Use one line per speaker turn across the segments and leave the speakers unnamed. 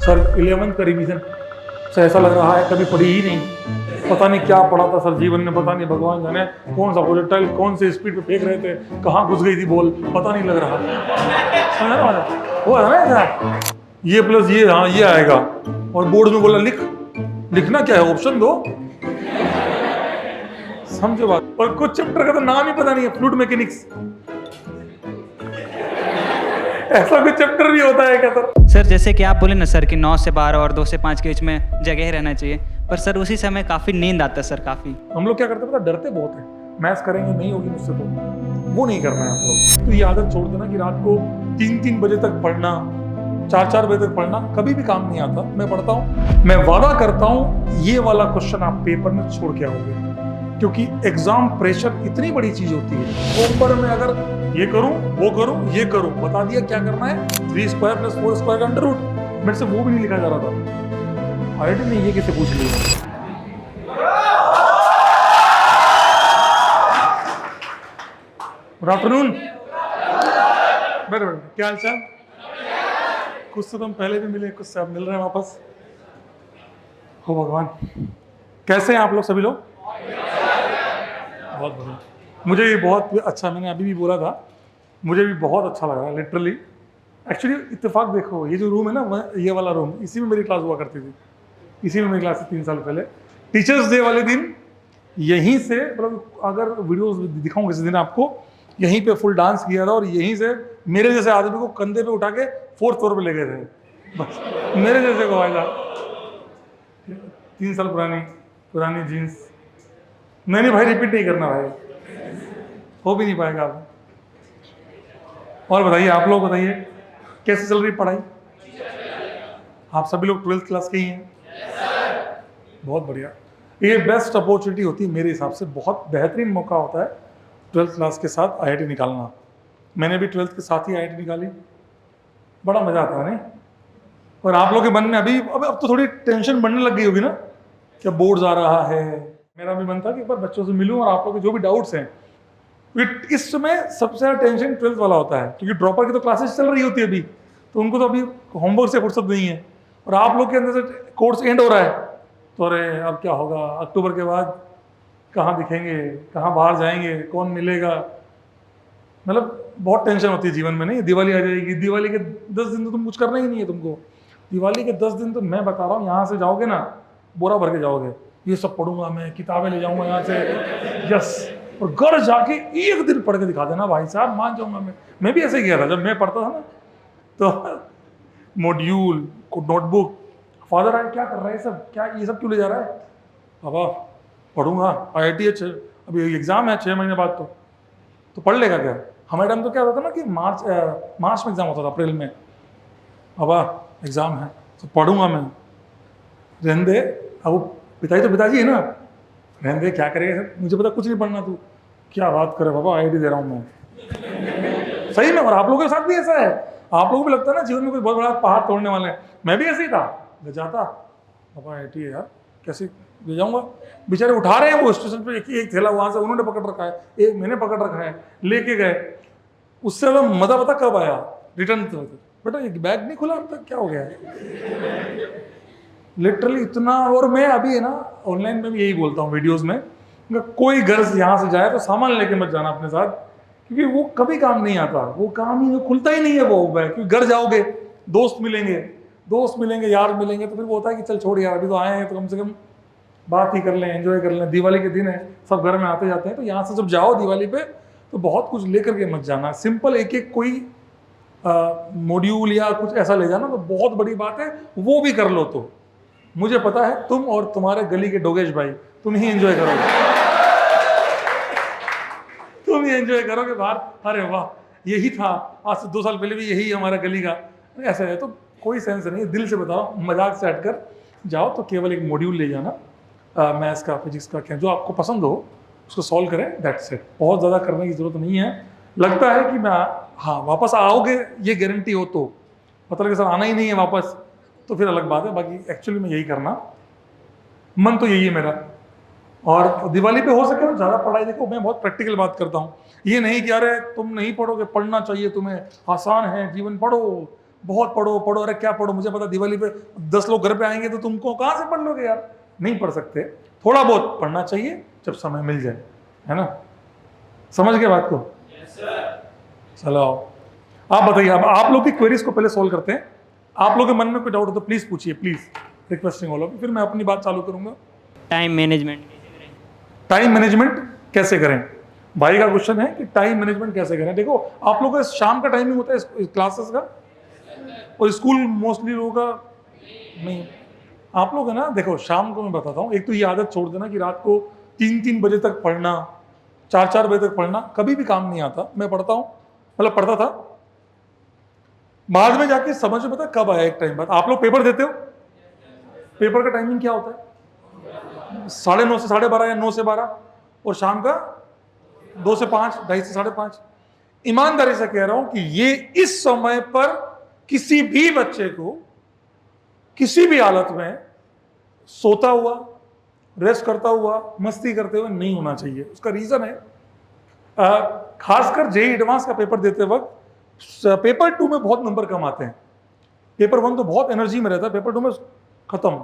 Sir 11th का revision sir ऐसा लग रहा है कभी पढ़ी ही नहीं, पता नहीं क्या पढ़ा था सर जीवन में, पता नहीं भगवान जाने कौन सा प्रोजेक्टाइल कौन से स्पीड पे फेंक रहे थे, कहाँ घुस गई थी बॉल, पता नहीं लग रहा। समझा ना वो है ना ऐसा, ये प्लस ये, हाँ ये आएगा, और बोर्ड में बोला लिखना क्या है, ऑप्शन दो। समझो बात। और कुछ चैप्टर का तो नाम ही पता नहीं है, फ्लूइड मैकेनिक्स, ऐसा कोई चैप्टर भी होता है क्या
सर? जैसे कि आप बोले ना सर कि 9 से 12 और 2 से 5 के बीच में जगह रहना चाहिए, पर सर उसी समय काफ़ी नींद आता है सर, काफ़ी।
हम लोग क्या करते हैं पता, डरते बहुत है, मैथ्स करेंगे नहीं होगी मुझसे, तो वो नहीं करना है आप लोग। तो ये आदत छोड़ देना कि रात को 3-3 बजे तक पढ़ना, 4-4 बजे तक पढ़ना कभी भी काम नहीं आता। मैं पढ़ता हूँ, मैं वादा करता हूँ ये वाला क्वेश्चन आप पेपर में छोड़ के आओगे, क्योंकि एग्जाम प्रेशर इतनी बड़ी चीज होती है। पेपर में अगर ये करूं वो करूं ये करूं, बता दिया क्या करना है, 3 स्क्वायर प्लस 4 स्क्वायर का अंडर रूट, मेरे से वो भी नहीं लिखा जा रहा था। आईआईटी ने ये कैसे पूछ लिया। गुड आफ्टरनून, क्या हाल चाल? कुछ तो तुम पहले भी मिले, कुछ से आप मिल रहे हैं वापस। हो भगवान, कैसे हैं आप लोग सभी लोग? बहुत बढ़िया, मुझे ये बहुत अच्छा, मैंने अभी भी बोला था, मुझे भी बहुत अच्छा लगा लिटरली। एक्चुअली इत्तेफाक देखो, ये जो रूम है ना, ये वाला रूम, इसी में मेरी क्लास हुआ करती थी, इसी में मेरी क्लास थी 3 साल पहले। टीचर्स डे वाले दिन यहीं से, मतलब अगर वीडियोस दिखाऊं किसी दिन आपको, यहीं पे फुल डांस किया था, और यहीं से मेरे जैसे आदमी को कंधे पे उठा के 4th फ्लोर पे ले गए थे, बस मेरे जैसे को आएगा। 3 साल पुरानी जीन्स, नहीं भाई रिपीट नहीं करना भाई, हो भी नहीं पाएगा आप। और बताइए, आप लोग बताइए कैसे चल रही पढ़ाई? आप सभी लोग 12th क्लास के ही हैं? बहुत बढ़िया। ये बेस्ट अपॉर्चुनिटी होती है मेरे हिसाब से, बहुत बेहतरीन मौका होता है 12th क्लास के साथ आईआईटी निकालना। मैंने भी 12th के साथ ही आईआईटी निकाली, बड़ा मजा आता है नहीं? और आप लोग के मन में अभी अब तो थोड़ी टेंशन बढ़ने लग गई होगी ना, क्या बोर्ड्स आ रहा है। मेरा भी मन था कि एक बार बच्चों से मिलूं और आप लोग के जो भी डाउट्स हैं, इस समय सबसे ज़्यादा टेंशन 12th वाला होता है, क्योंकि ड्रॉपर की तो क्लासेस चल रही होती है अभी, तो उनको तो अभी होमवर्क से फुर्सत नहीं है, और आप लोग के अंदर से कोर्स एंड हो रहा है, तो अरे अब क्या होगा, अक्टूबर के बाद कहाँ दिखेंगे, कहाँ बाहर जाएंगे, कौन मिलेगा, मतलब बहुत टेंशन होती है जीवन में। नहीं, दिवाली आ जाएगी, दिवाली के 10 दिन तो तुम कुछ करना ही नहीं है तुमको। दिवाली के 10 दिन तो मैं बता रहा हूँ, यहाँ से जाओगे ना बोरा भर के जाओगे, ये सब पढ़ूंगा मैं, किताबें ले जाऊंगा यहाँ से, यस, और घर जाके एक दिन पढ़ के दिखा देना भाई साहब, मान जाऊंगा मैं भी ऐसे ही किया था जब मैं पढ़ता था ना, तो मॉड्यूल नोटबुक, फादर आए क्या कर रहा है सब, क्या ये सब क्यों ले जा रहा है, बाबा पढ़ूंगा, आईआईटी है, अभी एग्जाम है 6 महीने बाद, तो पढ़ लेगा क्या। हमारे टाइम तो क्या होता था ना कि मार्च में एग्जाम होता था, अप्रैल में, बाबा एग्जाम है तो पढ़ूंगा मैं, रहने दे, अब वो पिताजी तो पिताजी है ना, रहने दे क्या करेगा, मुझे पता कुछ नहीं पढ़ना, तू क्या बात करे बाबा, आईआईटी दे रहा हूँ मैं। सही में, और आप लोगों के साथ भी ऐसा है, आप लोगों को भी लगता है ना जीवन में कोई बहुत बड़ा पहाड़ तोड़ने वाले हैं, मैं भी ऐसे ही था, ले जाता बाबा आईआईटी है यार, कैसे ले जाऊंगा, बेचारे उठा रहे हैं वो स्टेशन पे, एक थैला वहां से उन्होंने पकड़ रखा है, एक मैंने पकड़ रखा है, लेके गए, उससे ज्यादा मजा पता कब आया, रिटर्न तो बेटा ये बैग नहीं खुला अब तक, क्या हो गया है लिटरली इतना। और मैं अभी है ना ऑनलाइन में भी यही बोलता हूँ वीडियोस में, कोई घर यहाँ से जाए तो सामान लेके मत जाना अपने साथ, क्योंकि वो कभी काम नहीं आता, वो काम ही खुलता ही नहीं है वो बैग, क्योंकि घर जाओगे दोस्त मिलेंगे यार मिलेंगे, तो फिर वो होता है कि चल छोड़ यार, अभी तो आए हैं तो कम से कम बात ही कर लें, एंजॉय कर लें, दिवाली के दिन है, सब घर में आते जाते हैं, तो यहाँ से जब जाओ दिवाली पे तो बहुत कुछ लेकर के मत जाना, सिंपल एक कोई मॉड्यूल या कुछ ऐसा ले जाना तो बहुत बड़ी बात है, वो भी कर लो तो मुझे पता है तुम और तुम्हारे गली के डोगेश भाई तुम ही एंजॉय करोगे, तुम ही एंजॉय करोगे बाहर, अरे वाह यही था, आज से 2 साल पहले भी यही हमारा गली का, ऐसा है तो कोई सेंस नहीं है, दिल से बता रहा हूँ, मजाक से हटकर जाओ तो केवल एक मॉड्यूल ले जाना, मैथ्स का, फिजिक्स का, क्या जो आपको पसंद हो उसको सॉल्व करें, दैट्स इट, बहुत ज़्यादा करने की ज़रूरत नहीं है। लगता है कि मैं हाँ वापस आओगे ये गारंटी हो तो, मतलब कि सर आना ही नहीं है वापस, तो फिर अलग बात है, बाकी एक्चुअली में यही करना, मन तो यही है मेरा। और दिवाली पे हो सके तो ज़्यादा पढ़ाई, देखो मैं बहुत प्रैक्टिकल बात करता हूँ, ये नहीं कि अरे तुम नहीं पढ़ोगे, पढ़ना चाहिए तुम्हें, आसान है जीवन, पढ़ो, बहुत पढ़ो पढ़ो, अरे क्या पढ़ो, मुझे पता दिवाली पे 10 लोग घर पे आएंगे तो तुमको कहाँ से पढ़ लोगे यार, नहीं पढ़ सकते। थोड़ा बहुत पढ़ना चाहिए जब समय मिल जाए, है ना। समझ गए बात को? चलो आप बताइए, अब आप लोग की क्वेरीज को पहले सॉल्व करते हैं। आप लोग के मन में कोई डाउट हो तो प्लीज पूछिए, please, requesting all of you, फिर मैं अपनी बात चालू करूंगा।
टाइम मैनेजमेंट कैसे करें?
टाइम मैनेजमेंट कैसे करें, भाई का क्वेश्चन है कि टाइम मैनेजमेंट कैसे करें। देखो आप लोगों का शाम का टाइमिंग होता है क्लासेस का, और स्कूल मोस्टली लोगों का नहीं। आप लोग है ना, देखो शाम को मैं बताता हूँ, एक तो ये आदत छोड़ देना कि रात को 3-3 बजे तक पढ़ना, 4-4 बजे तक पढ़ना, कभी भी काम नहीं आता। मैं पढ़ता हूँ, मतलब पढ़ता था, बाद में जाके समझ में पता कब आया, एक टाइम बाद। आप लोग पेपर देते हो, पेपर का टाइमिंग क्या होता है? 9:30 से 12:30 या 9 से 12, और शाम का 2 से 5, 2:30 से 5:30। ईमानदारी से कह रहा हूं कि ये इस समय पर किसी भी बच्चे को किसी भी हालत में सोता हुआ, रेस्ट करता हुआ, मस्ती करते हुए नहीं होना चाहिए। उसका रीजन है, खासकर जेईई एडवांस का पेपर देते वक्त पेपर 2 में बहुत नंबर कम आते हैं। पेपर 1 तो बहुत एनर्जी में रहता है, पेपर 2 में खत्म,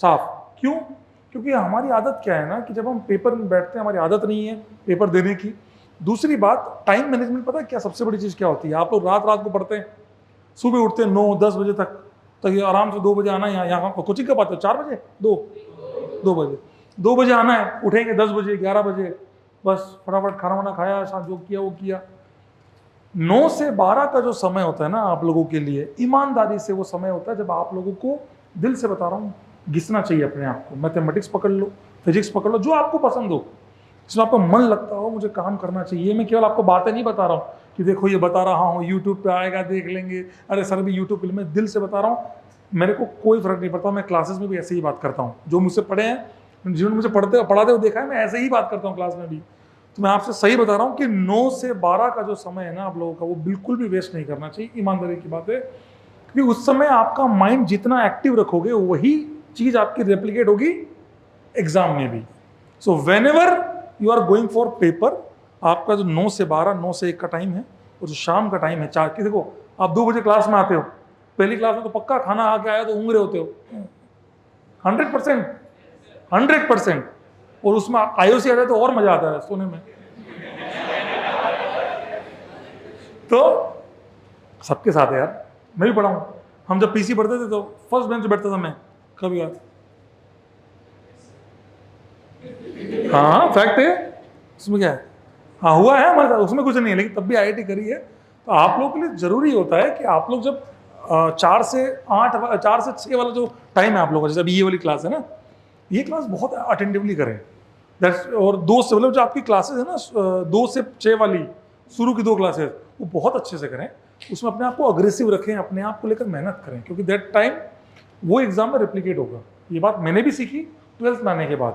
साफ। क्यों? क्योंकि हमारी आदत क्या है ना कि जब हम पेपर में बैठते हैं, हमारी आदत नहीं है पेपर देने की। दूसरी बात, टाइम मैनेजमेंट पता है क्या सबसे बड़ी चीज़ क्या होती है? आप लोग रात रात को पढ़ते हैं, सुबह उठते हैं 9-10 बजे तक, तो ये आराम से 2 बजे आना है यहाँ कोचिंग कब आते हो? 4 बजे, 2 बजे, 2 बजे आना है, उठेंगे 10 बजे 11 बजे, बस फटाफट खाना वाना खाया, जो किया वो किया। 9 से 12 का जो समय होता है ना आप लोगों के लिए, ईमानदारी से वो समय होता है जब आप लोगों को, दिल से बता रहा हूँ, घिसना चाहिए अपने आप को। मैथमेटिक्स पकड़ लो, फिजिक्स पकड़ लो, जो आपको पसंद हो, जिसमें आपका मन लगता हो, मुझे काम करना चाहिए। मैं केवल आपको बातें नहीं बता रहा हूँ कि देखो ये बता रहा हूँ, यूट्यूब पे आएगा देख लेंगे, अरे सर भी यूट्यूब पे, मैं दिल से बता रहा हूँ, मेरे को कोई फर्क नहीं पड़ता। मैं क्लासेस में भी ऐसे ही बात करता हूँ, जो मुझसे पढ़े हैं, जिन्होंने मुझे पढ़ाते हुए देखा है, मैं ऐसे ही बात करता हूँ क्लास में भी। तो मैं आपसे सही बता रहा हूँ कि 9 से 12 का जो समय है ना आप लोगों का, वो बिल्कुल भी वेस्ट नहीं करना चाहिए। ईमानदारी की बात है, क्योंकि उस समय आपका माइंड जितना एक्टिव रखोगे, वही चीज आपकी रेप्लिकेट होगी एग्जाम में भी। So whenever you are going for paper, आपका जो 9 से 12, 9 से 1 का टाइम है, और जो शाम का टाइम है 4 की, देखो आप 2 बजे क्लास में आते हो, पहली क्लास में तो पक्का खाना आके आया तो ऊँग रहे होते हो 100%, और उसमें आईओसी आ जाए तो और मजा आता है सोने में। तो सबके साथ है यार, मैं भी पढ़ा हूँ। हम जब पीसी पढ़ते थे तो फर्स्ट बेंच पे बैठता था मैं, कभी यार, हाँ फैक्ट है, उसमें क्या है, हाँ हुआ है हमारे साथ, उसमें कुछ नहीं है, लेकिन तब भी आईआईटी करी है। तो आप लोगों के लिए जरूरी होता है कि आप लोग जब 4 से 6 वाला जो टाइम है आप लोगों का, जैसे अभी ये वाली क्लास है ना, ये क्लास बहुत अटेंटिवली करें। और 2 से, मतलब जो आपकी क्लासेस है ना 2 से 6 वाली, शुरू की 2 क्लासेस, वो बहुत अच्छे से करें। उसमें अपने आप को अग्रेसिव रखें, अपने आप को लेकर मेहनत करें, क्योंकि दैट टाइम वो एग्जाम में रेप्लिकेट होगा। ये बात मैंने भी सीखी 12th में आने के बाद।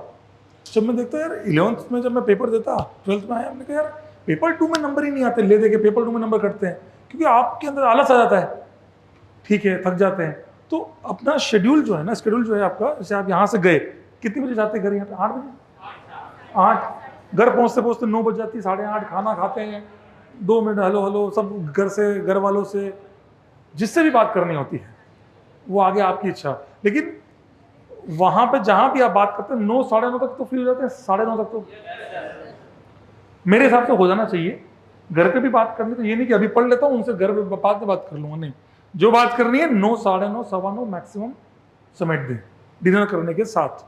जब मैं देखता यार 11th में जब मैं पेपर देता, 12th में आया, हमने कहा यार पेपर 2 में नंबर ही नहीं आते, ले दे के पेपर 2 में नंबर कटते हैं, क्योंकि आपके अंदर आलस आ जाता है, ठीक है, थक जाते हैं। तो अपना शेड्यूल जो है ना, शेड्यूल जो है आपका, जैसे आप यहाँ से गए, कितने बजे जाते हैं घर? यहाँ पे 8 बजे, 8, घर पहुँचते पहुँचते 9 बज जाती, 8:30 खाना खाते हैं, 2 मिनट हेलो हेलो सब घर से, घर वालों से, जिससे भी बात करनी होती है, वो आगे आपकी इच्छा। लेकिन वहां पे जहां भी आप बात करते हैं 9, 9:30 तक तो फ्री हो जाते हैं, 9:30 तक तो मेरे हिसाब से हो जाना चाहिए। घर पे भी बात करनी, तो ये नहीं कि अभी पढ़ लेता हूँ उनसे घर पे बाद में बात कर लूंगा, नहीं, जो बात करनी है 9, 9:30, 9:15 मैक्सिमम समेट दें। डिनर करने के साथ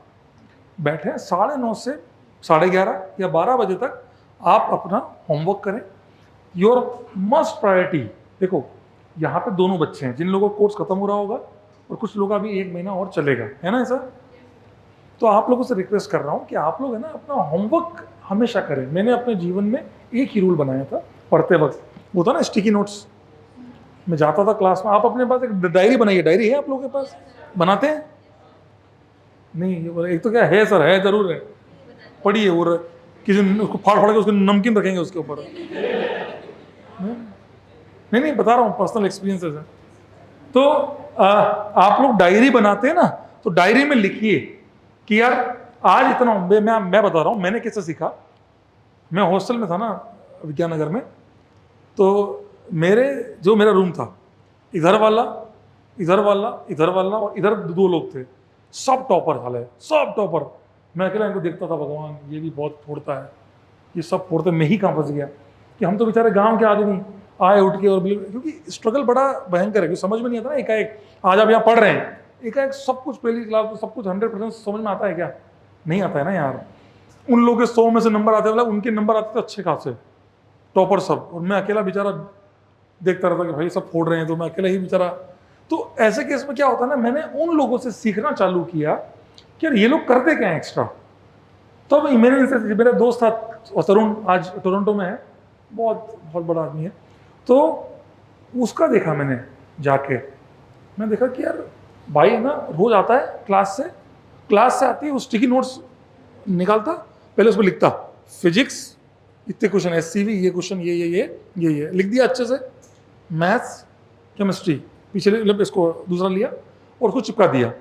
बैठे 9:30 से 11:30 या 12 बजे तक आप अपना होमवर्क करें। योर मस्ट प्रायोरिटी, देखो यहाँ पे दोनों बच्चे हैं जिन लोगों का कोर्स खत्म हो रहा होगा, और कुछ लोग अभी 1 महीना और चलेगा, है ना ऐसा। तो आप लोगों से रिक्वेस्ट कर रहा हूँ कि आप लोग है ना अपना होमवर्क हमेशा करें। मैंने अपने जीवन में एक ही रूल बनाया था पढ़ते वक्त, वो था ना स्टिकी नोट्स। मैं जाता था क्लास में, आप अपने पास एक डायरी बनाइए, डायरी है आप लोगों के पास? बनाते हैं? नहीं, एक तो क्या है सर, है जरूर है, पढ़िए, और किसी उसको फाड़ फाड़ के उसको नमकीन रखेंगे उसके ऊपर। नहीं बता रहा हूँ, पर्सनल एक्सपीरियंसेस है। तो आप लोग डायरी बनाते हैं ना, तो डायरी में लिखिए कि यार आज इतना, मैं बता रहा हूँ मैंने कैसे सीखा। मैं हॉस्टल में था ना विज्ञान नगर में, तो मेरा रूम था, इधर वाला, इधर वाला, इधर वाला और इधर 2 लोग थे, सब टॉपर साले, सब टॉपर। मैं अकेला इनको देखता था, भगवान ये भी बहुत फोड़ता है, ये सब फोड़ते, मैं ही कहाँ फंस गया कि हम तो बेचारे गांव के आदमी आए उठ के और क्योंकि स्ट्रगल बड़ा भयंकर है, क्योंकि समझ में नहीं आता ना एकाएक। आज आप यहाँ पढ़ रहे हैं, एकाएक सब कुछ पहली क्लास में सब कुछ 100% समझ में आता है क्या? नहीं आता है ना यार। उन लोगों के 100 में से नंबर आते, मतलब उनके नंबर आते थे अच्छे खासे, टॉपर सब, और मैं अकेला बेचारा देखता रहता कि भाई सब फोड़ रहे हैं, तो मैं अकेला ही बेचारा। तो ऐसे केस में क्या होता है ना, मैंने उन लोगों से सीखना चालू किया कि यार ये लोग करते क्या है एक्स्ट्रा। तो मेरा दोस्त था तरुण, आज टोरंटो में है, बहुत बहुत बड़ा आदमी है। तो उसका देखा मैंने जाके, मैं देखा कि यार भाई है ना, रोज आता है क्लास से आती है, वो स्टिकी नोट्स निकालता, पहले उसको लिखता फिजिक्स इतने क्वेश्चन, SCV ये क्वेश्चन, ये लिख दिया अच्छे से, मैथ्स केमिस्ट्री पीछे मतलब इसको दूसरा लिया और उसको चिपका दिया।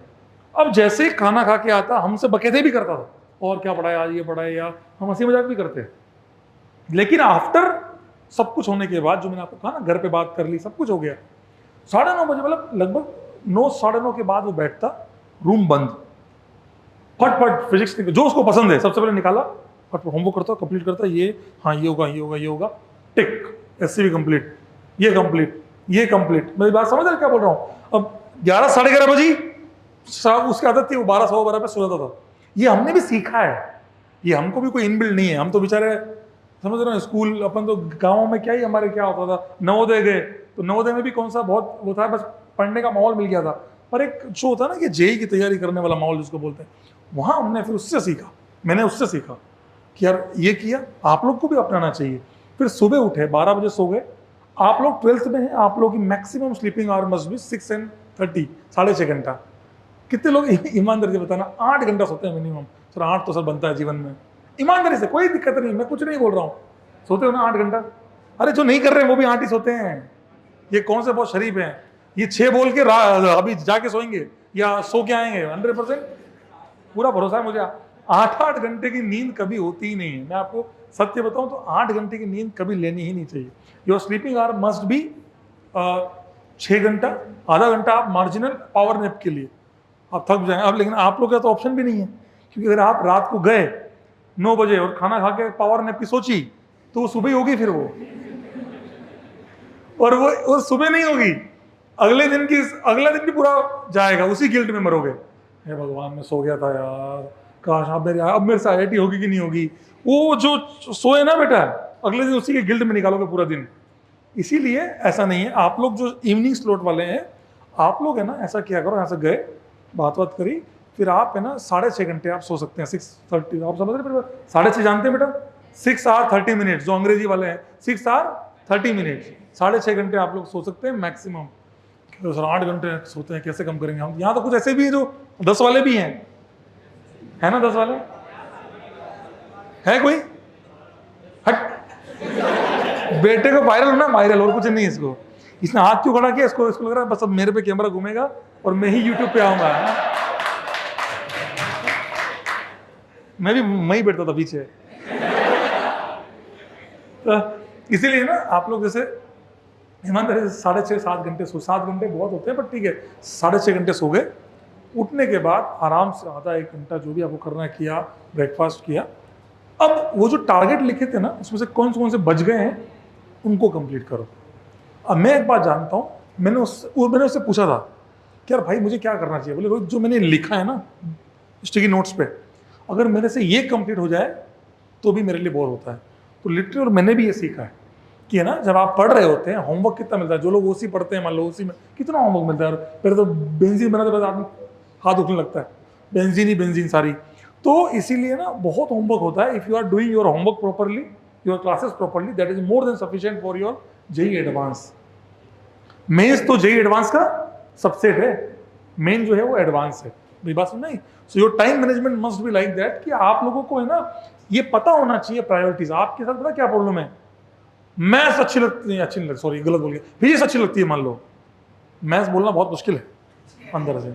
अब जैसे ही खाना खा के आता, हमसे बकेते भी करता था, और क्या पढ़ाया आज, ये पढ़ाया, या हम हंसी मजाक भी करते। लेकिन आफ्टर सब कुछ होने के बाद, जो मैंने आपको कहा ना, घर पे बात कर ली, सब कुछ हो गया, 9:30 बजे, मतलब लगभग 9 साढ़े 9 के बाद वो बैठता, रूम बंद, फट फिजिक्स जो उसको पसंद है सबसे पहले निकाला, फट होमवर्क करता, कंप्लीट करता, ये हाँ ये होगा, टिक, SCV कंप्लीट, ये कंप्लीट। मेरी बात समझ रहे क्या बोल रहा हूँ? अब 11 साढ़े 11 बजी उसकी आदत थी, वो 12 सवा 12 पे सो जाता था। ये हमने भी सीखा है, ये हमको भी कोई इनबिल्ड नहीं है, हम तो बेचारे समझ रहे हो, स्कूल अपन तो गाँव में क्या ही हमारे क्या होता था, नवोदय गए तो नवोदय में भी कौन सा बहुत वो था, बस पढ़ने का माहौल मिल गया था, पर एक जो होता है ना कि JEE की तैयारी करने वाला माहौल जिसको बोलते हैं, वहाँ हमने फिर उससे सीखा, मैंने उससे सीखा कि यार ये किया, आप लोग को भी अपनाना चाहिए। फिर सुबह उठे, 12 बजे सो गए। आप लोग 12th में हैं, आप लोग की maximum sleeping hour must be 6 and 30, 6.5 घंटा। कितने लोग ईमानदारी से बताना 8 घंटा सोते हैं मिनिमम? सर 8 तो सर बनता है जीवन में, ईमानदारी से, कोई दिक्कत नहीं, मैं कुछ नहीं बोल रहा हूँ, सोते हो ना 8 घंटा? अरे जो नहीं कर रहे हैं वो भी 8 ही सोते हैं, ये कौन से बहुत शरीफ हैं, ये 6 बोल के अभी जाके सोएंगे या सो के आएंगे? 100% पूरा भरोसा है मुझे। 8 घंटे की नींद कभी होती ही नहीं है, मैं आपको सत्य बताऊं तो 8 घंटे की नींद कभी लेनी ही नहीं चाहिए। Your sleeping hour must be 6 घंटा, आधा घंटा आप मार्जिनल पावर नैप के लिए, आप थक जाएंगे। अब लेकिन आप लोग का तो ऑप्शन भी नहीं है, क्योंकि अगर आप रात को गए 9 बजे और खाना खा के पावर नैप की सोची, तो वो सुबह ही होगी फिर वो, और वो सुबह नहीं होगी, अगला दिन भी पूरा जाएगा, उसी गिल्ट में मरोगे। हे भगवान मैं सो गया था यार, काश अब मेरे से IIT होगी कि नहीं होगी। वो जो सोए ना बेटा, अगले दिन उसी के गिल्ट में निकालोगे पूरा दिन। इसीलिए ऐसा नहीं है, आप लोग जो इवनिंग स्लॉट वाले हैं, आप लोग है ना ऐसा किया करो, यहाँ से गए, बात करी, फिर आप है ना 6.5 घंटे आप सो सकते हैं, 6:30, आप समझ रहे? 6.5 जानते हैं बेटा, 6 hour 30 minutes, जो अंग्रेजी वाले हैं 6 hour 30 minutes, 6.5 घंटे आप लोग सो सकते हैं मैक्सिमम। तो सर 8 घंटे सोते हैं, कैसे कम करेंगे हम? यहाँ तो कुछ ऐसे भी है जो 10 वाले भी हैं, है ना? 10 वाले है कोई? हट, बेटे को वायरल होना, वायरल, और कुछ नहीं है इसको। इसने हाथ क्यों खड़ा किया? इसको लग रहा है बस अब मेरे पे कैमरा घूमेगा और मैं ही YouTube पे आऊंगा। मैं ही बैठता था पीछे। तो इसीलिए ना आप लोग जैसे ईमानदारी से 6.5 7 घंटे 7 घंटे बहुत होते हैं, पर ठीक है 6.5 घंटे सो गए। उठने के बाद आराम से आधा 1 घंटा जो भी आपको करना है किया, ब्रेकफास्ट किया। अब वो जो टारगेट लिखे थे ना, उसमें से कौन से बच गए हैं उनको कंप्लीट करो। अब मैं एक बात जानता हूँ, मैंने उससे पूछा था कि यार भाई मुझे क्या करना चाहिए? बोले रोहित जो मैंने लिखा है ना स्टिकी नोट्स पे, अगर मेरे से ये कंप्लीट हो जाए तो भी मेरे लिए बोर होता है। तो लिटरली और मैंने भी ये सीखा है कि है ना, जब आप पढ़ रहे होते हैं, होमवर्क कितना मिलता है, जो लोग ओसी पढ़ते हैं मान लो, ओसी में कितना होमवर्क मिलता है। पहले तो बेंजीन बनाते बनाते आदमी हाथ उठने लगता है, बेंजीन सारी। तो इसीलिए ना बहुत होमवर्क होता है। If you are doing your homework properly, your classes properly, that is more than sufficient for your JEE advance. Mains तो JEE एडवांस का सबसेट है, मेन जो है वो एडवांस है। मेरी बात समझ नहीं? So your time management must be like that कि आप लोगों को है ना ये पता होना चाहिए प्रायोरिटीज। आपके साथ पता क्या प्रॉब्लम है? मैथ्स अच्छी नहीं लगती, सॉरी गलत बोल गया, फिजिक्स अच्छी लगती है मान लो। मैथ्स बोलना बहुत मुश्किल है अंदर से,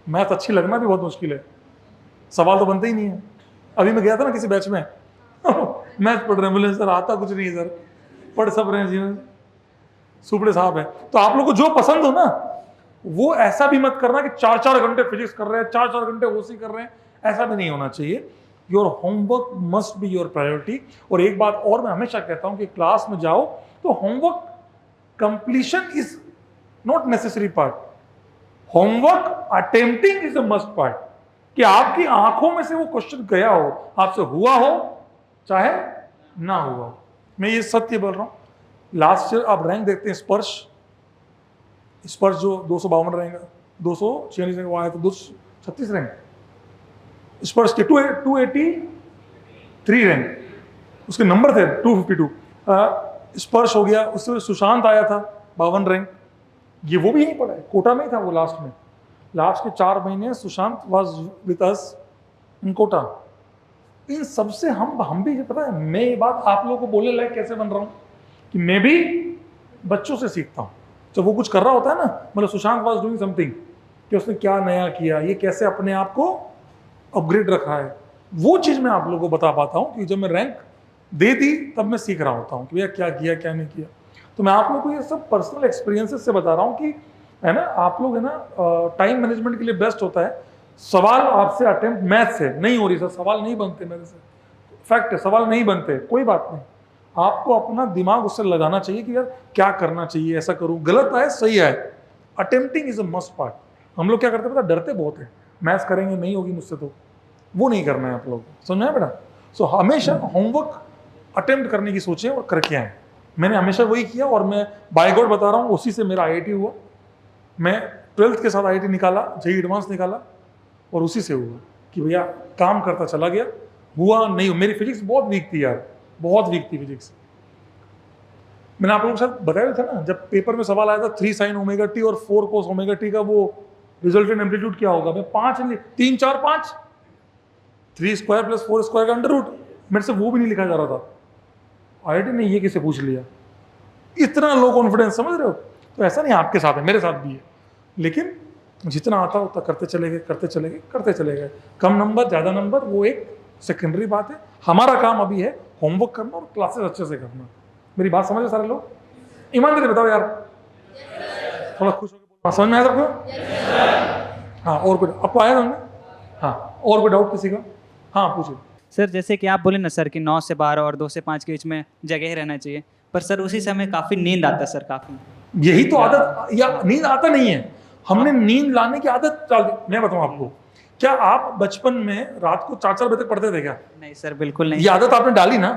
मैथ अच्छी लगना भी बहुत मुश्किल है, सवाल तो बनते ही नहीं है। अभी मैं गया था ना किसी बैच में मैथ पढ़ रहे हैं, बोले सर आता कुछ नहीं है सर, पढ़ सब रहे हैं जीवन। सुपड़े साहब है। तो आप लोग को जो पसंद हो ना, वो ऐसा भी मत करना कि 4-4 घंटे फिजिक्स कर रहे हैं, 4-4 घंटे ओसी कर रहे हैं, ऐसा भी नहीं होना चाहिए। Your homework must be your priority. और एक बात और मैं हमेशा कहता हूं कि क्लास में जाओ तो homework completion is not necessary part, homework attempting is a must part. कि आपकी आंखों में से वो क्वेश्चन गया हो, आपसे हुआ हो चाहे ना हुआ हो। मैं ये सत्य बोल रहा हूं। लास्ट ईयर आप रैंक देखते हैं, स्पर्श जो 252 रैंक, 246 रैंक, वो आया था 236 रैंक। स्पर्श के 283 रैंक, उसके नंबर थे 252। स्पर्श हो गया, उससे सुशांत आया था 52 रैंक। ये वो भी यहीं पड़ा है, कोटा में ही था वो। लास्ट के 4 महीने सुशांत वाज विद अस इन कोटा। इन सबसे हम भी, पता है मैं ये बात आप लोगों को बोलने लायक कैसे बन रहा हूं कि मैं भी बच्चों से सीखता हूं। जब वो कुछ कर रहा होता है ना, मतलब सुशांत वाज डूइंग समथिंग, कि उसने क्या नया किया, ये कैसे अपने आप को अपग्रेड रखा है, वो चीज मैं आप लोगों को बता पाता हूं। कि जब मैं रैंक दे दी तब मैं सीख रहा होता हूं कि भैया क्या किया क्या नहीं किया। तो मैं आप लोगों को ये सब पर्सनल एक्सपीरियंसेस से बता रहा हूं कि है ना, आप लोग है ना, टाइम मैनेजमेंट के लिए बेस्ट होता है। सवाल आपसे अटेम्प्ट मैथ से नहीं हो रही सर, सवाल नहीं बनते मेरे से, फैक्ट है, सवाल नहीं बनते, कोई बात नहीं। आपको अपना दिमाग उससे लगाना चाहिए कि यार क्या करना चाहिए, ऐसा करूं, गलत आए सही आए। Attempting is a must part. हम लोग क्या करते हैं पता, डरते बहुत है, मैथ्स करेंगे नहीं होगी मुझसे, तो वो नहीं करना है आप लोग, समझना है बेटा। सो हमेशा होमवर्क अटेम्प्ट करने की सोचें और करके आए। मैंने हमेशा वही किया और मैं बाय गॉड बता रहा हूँ, उसी से मेरा IIT हुआ। मैं 12th के साथ IIT निकाला, JEE एडवांस निकाला, और उसी से हुआ कि भैया काम करता चला गया। हुआ नहीं, मेरी फिजिक्स बहुत वीक थी यार, बहुत वीक थी फिजिक्स। मैंने आप लोगों के साथ बताया था ना, जब पेपर में सवाल आया था 3 sin ωt और 4 cos ωt का वो रिजल्टेंट एम्पलीट्यूड क्या होगा, मैं 3 4 5 3 स्क्वायर प्लस 4 स्क्वायर का अंडर रूट, मेरे से वो भी नहीं लिखा जा रहा था। IIT ने ये किसे पूछ लिया, इतना लो कॉन्फिडेंस, समझ रहे हो। तो ऐसा नहीं आपके साथ है, मेरे साथ भी है। लेकिन जितना आता उतना करते चले गए, करते चले गए, करते चले गए। कम नंबर ज़्यादा नंबर वो एक सेकेंडरी बात है। हमारा काम अभी है होमवर्क करना और क्लासेस अच्छे से करना। मेरी बात समझे सारे लोग, ईमानदारी बताओ यार, थोड़ा खुश होकर समझ में आया सबको। हाँ, और कुछ आपको आया समझ में? हाँ, और कोई डाउट किसी का? हाँ पूछिए
सर जैसे कि आप बोले ना सर कि 9 से 12 और 2 से 5 के बीच में जगह ही रहना चाहिए, पर सर उसी समय काफ़ी नींद आता है सर, काफ़ी।
यही तो आदत, या नींद आता नहीं है, हमने नींद लाने की आदत डाल दी। मैं बताऊं आपको, क्या आप बचपन में रात को 4-4 बजे तक पढ़ते थे क्या?
नहीं सर, बिल्कुल नहीं।
ये आदत आपने डाली ना,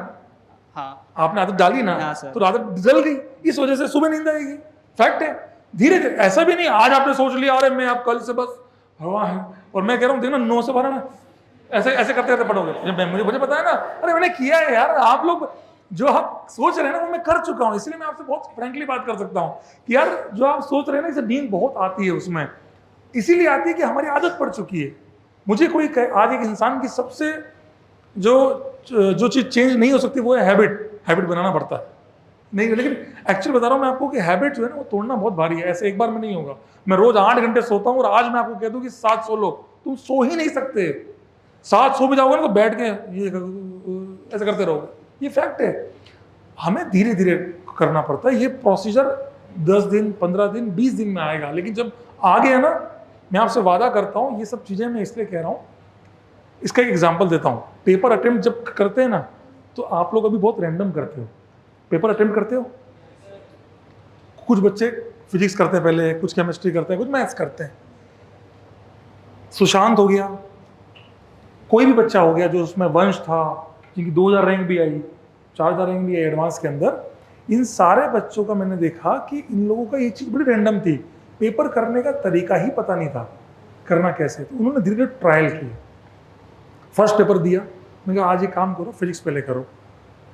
हाँ,
आपने आदत डाली ना,
हाँ सर।
तो आदत जल गई, इस वजह से सुबह नींद आएगी। फैक्ट है। धीरे धीरे, ऐसा भी नहीं आज आपने सोच लिया अरे मैं आप कल से बस हवा है, और मैं कह रहा हूँ देखना 9 से 12 में ऐसे ऐसे करते करते पढ़ोगे। मुझे पता है ना, अरे मैंने किया है यार। आप लोग जो आप सोच रहे हैं ना वो मैं कर चुका हूँ, इसलिए मैं आपसे बहुत फ्रैंकली बात कर सकता हूँ कि यार जो आप सोच रहे हैं ना, इसे नींद बहुत आती है उसमें, इसीलिए आती है कि हमारी आदत पड़ चुकी है। मुझे कोई आज एक इंसान की सबसे जो चीज़ चेंज नहीं हो सकती वो है हैबिट बनाना पड़ता है। नहीं, लेकिन एक्चुअली बता रहा हूँ मैं आपको कि हैबिट जो है ना वो तोड़ना बहुत भारी है, ऐसे एक बार में नहीं होगा। मैं रोज 8 घंटे सोता हूँ और आज मैं आपको कह दूँ कि 7 सो लो, तुम सो ही नहीं सकते। 7 सो भी जाओगे ना तो बैठ के ये ऐसे करते रहोगे, ये फैक्ट है। हमें धीरे धीरे करना पड़ता है। ये प्रोसीजर 10 दिन 15 दिन 20 दिन में आएगा, लेकिन जब आ गया ना, मैं आपसे वादा करता हूँ ये सब चीज़ें मैं इसलिए कह रहा हूँ। इसका एक एग्जाम्पल देता हूँ। पेपर अटेम्प्ट जब करते हैं ना, तो आप लोग अभी बहुत रैंडम करते हो। पेपर अटेम्प्ट करते हो, कुछ बच्चे फिजिक्स करते हैं पहले, कुछ केमिस्ट्री करते हैं, कुछ मैथ्स करते हैं। सुशांत हो गया, कोई भी बच्चा हो गया जो उसमें वंश था, जिनकी 2000 रैंक भी आई, 4000 रैंक भी आई एडवांस के अंदर। इन सारे बच्चों का मैंने देखा कि इन लोगों का ये चीज़ बड़ी रैंडम थी, पेपर करने का तरीका ही पता नहीं था करना कैसे। तो उन्होंने धीरे धीरे ट्रायल किया। फर्स्ट पेपर दिया, मैंने कहा आज ये काम करो, फिजिक्स पहले करो,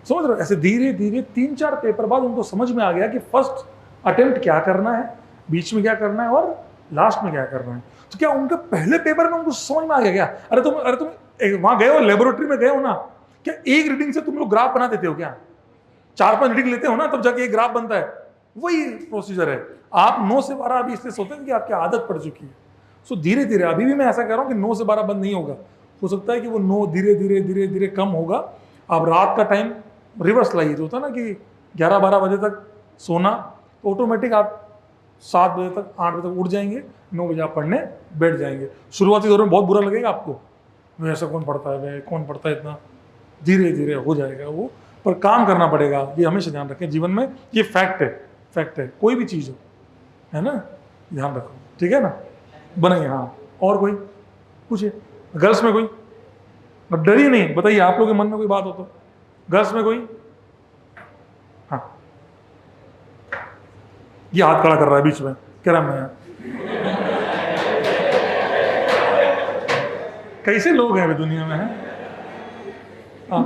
समझ रहे हो। ऐसे धीरे धीरे 3-4 पेपर बाद उनको समझ में आ गया कि फर्स्ट अटेम्प्ट क्या करना है, बीच में क्या करना है और लास्ट में क्या करना है। तो क्या उनके पहले पेपर में उनको समझ में आ गया क्या? अरे तुम वहां गए हो, लेबोरेटरी में गए हो ना, क्या एक रीडिंग से तुम लोग ग्राफ बना देते हो क्या? 4-5 रीडिंग लेते हो ना तब जाके एक ग्राफ बनता है। वही प्रोसीजर है। आप 9 से 12 अभी इसलिए सोते हैं कि आपकी आदत पड़ चुकी है। सो धीरे धीरे, अभी भी मैं ऐसा कह रहा हूँ कि 9 से 12 बंद नहीं होगा, हो सकता है कि वो 9 धीरे धीरे धीरे धीरे कम होगा। आप रात का टाइम रिवर्स लाइए, जो होता है ना कि 11-12 बजे तक सोना तो ऑटोमेटिक आप 7 बजे तक 8 बजे तक उठ जाएंगे, 9 बजे आप पढ़ने बैठ जाएंगे। शुरुआती दौर में बहुत बुरा लगेगा आपको, भाई ऐसा कौन पढ़ता है, भाई कौन पढ़ता है इतना, धीरे धीरे हो जाएगा वो, पर काम करना पड़ेगा। ये हमेशा ध्यान रखें जीवन में, ये फैक्ट है कोई भी चीज़ हो, है ना, ध्यान रखो, ठीक है ना, बनाइए। हाँ, और कोई पूछिए, गर्ल्स में कोई, डरिए नहीं, बताइए आप लोगों के मन में कोई बात हो तो। गर्ल्स में कोई, हाँ, ये हाथ खड़ा कर रहा है बीच में, कह रहा मैं, कैसे लोग हैं अभी दुनिया में, है। हाँ,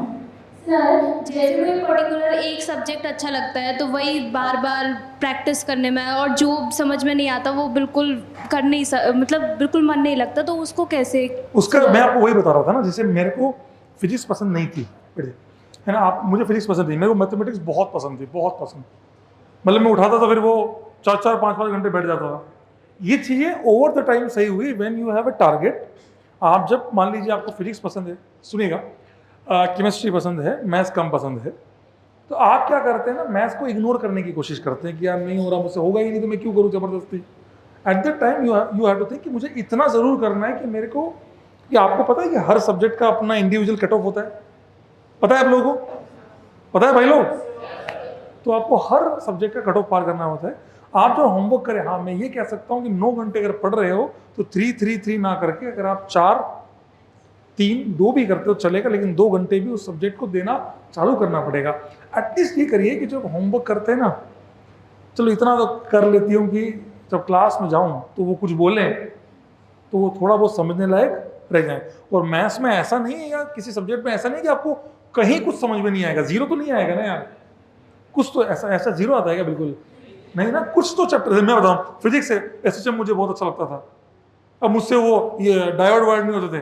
सर, जैसे कोई पर्टिकुलर एक सब्जेक्ट अच्छा लगता है तो वही बार बार प्रैक्टिस करने में, और जो समझ में नहीं आता वो बिल्कुल कर नहीं मतलब बिल्कुल मन नहीं लगता, तो उसको कैसे?
उसका मैं आपको वही बता रहा था ना, जैसे मेरे को फिजिक्स पसंद नहीं थी, है ना, आप, मुझे फिजिक्स पसंद नहीं, मेरे को मैथमेटिक्स बहुत पसंद थी, बहुत पसंद, मतलब मैं उठाता था फिर वो 4-4 5-5 घंटे बैठ जाता था। ये चीज़ें ओवर द टाइम सही हुई when you have a target. आप जब मान लीजिए आपको फिजिक्स पसंद है, सुनिएगा, केमिस्ट्री पसंद है, मैथ्स कम पसंद है, तो आप क्या करते हैं ना, मैथ्स को इग्नोर करने की कोशिश करते हैं कि यार नहीं हो रहा मुझसे, होगा ही नहीं तो मैं क्यों करूँ ज़बरदस्ती। At the time you have to think कि मुझे इतना ज़रूर करना है कि मेरे को, कि आपको पता है कि हर सब्जेक्ट का अपना इंडिविजुअल कट ऑफ होता है, पता है आप लोगों को, पता है भाई लोग, तो आपको हर सब्जेक्ट का कट ऑफ पार करना होता है। आप जो होमवर्क करें, हाँ मैं ये कह सकता हूँ कि 9 घंटे अगर पढ़ रहे हो तो 3-3-3 ना करके अगर आप 4-3-2 भी करते हो चलेगा, लेकिन 2 घंटे भी उस सब्जेक्ट को देना चालू करना पड़ेगा। एटलीस्ट ये करिए कि जब होमवर्क करते हैं ना, चलो इतना तो कर लेती हूँ कि जब क्लास में जाऊँ तो वो कुछ बोलें तो वो थोड़ा बहुत समझने लायक रह जाए। और मैथ्स में ऐसा नहीं है, या किसी सब्जेक्ट में ऐसा नहीं कि आपको कहीं कुछ समझ में नहीं आएगा, जीरो तो नहीं आएगा ना यार, कुछ तो ऐसा जीरो आता है क्या? बिल्कुल नहीं ना, कुछ तो चैप्टर है। मैं बताऊँ, फिजिक्स है, एसएचएम मुझे बहुत अच्छा लगता था, अब मुझसे वो ये डायोड वार्ड नहीं होते थे,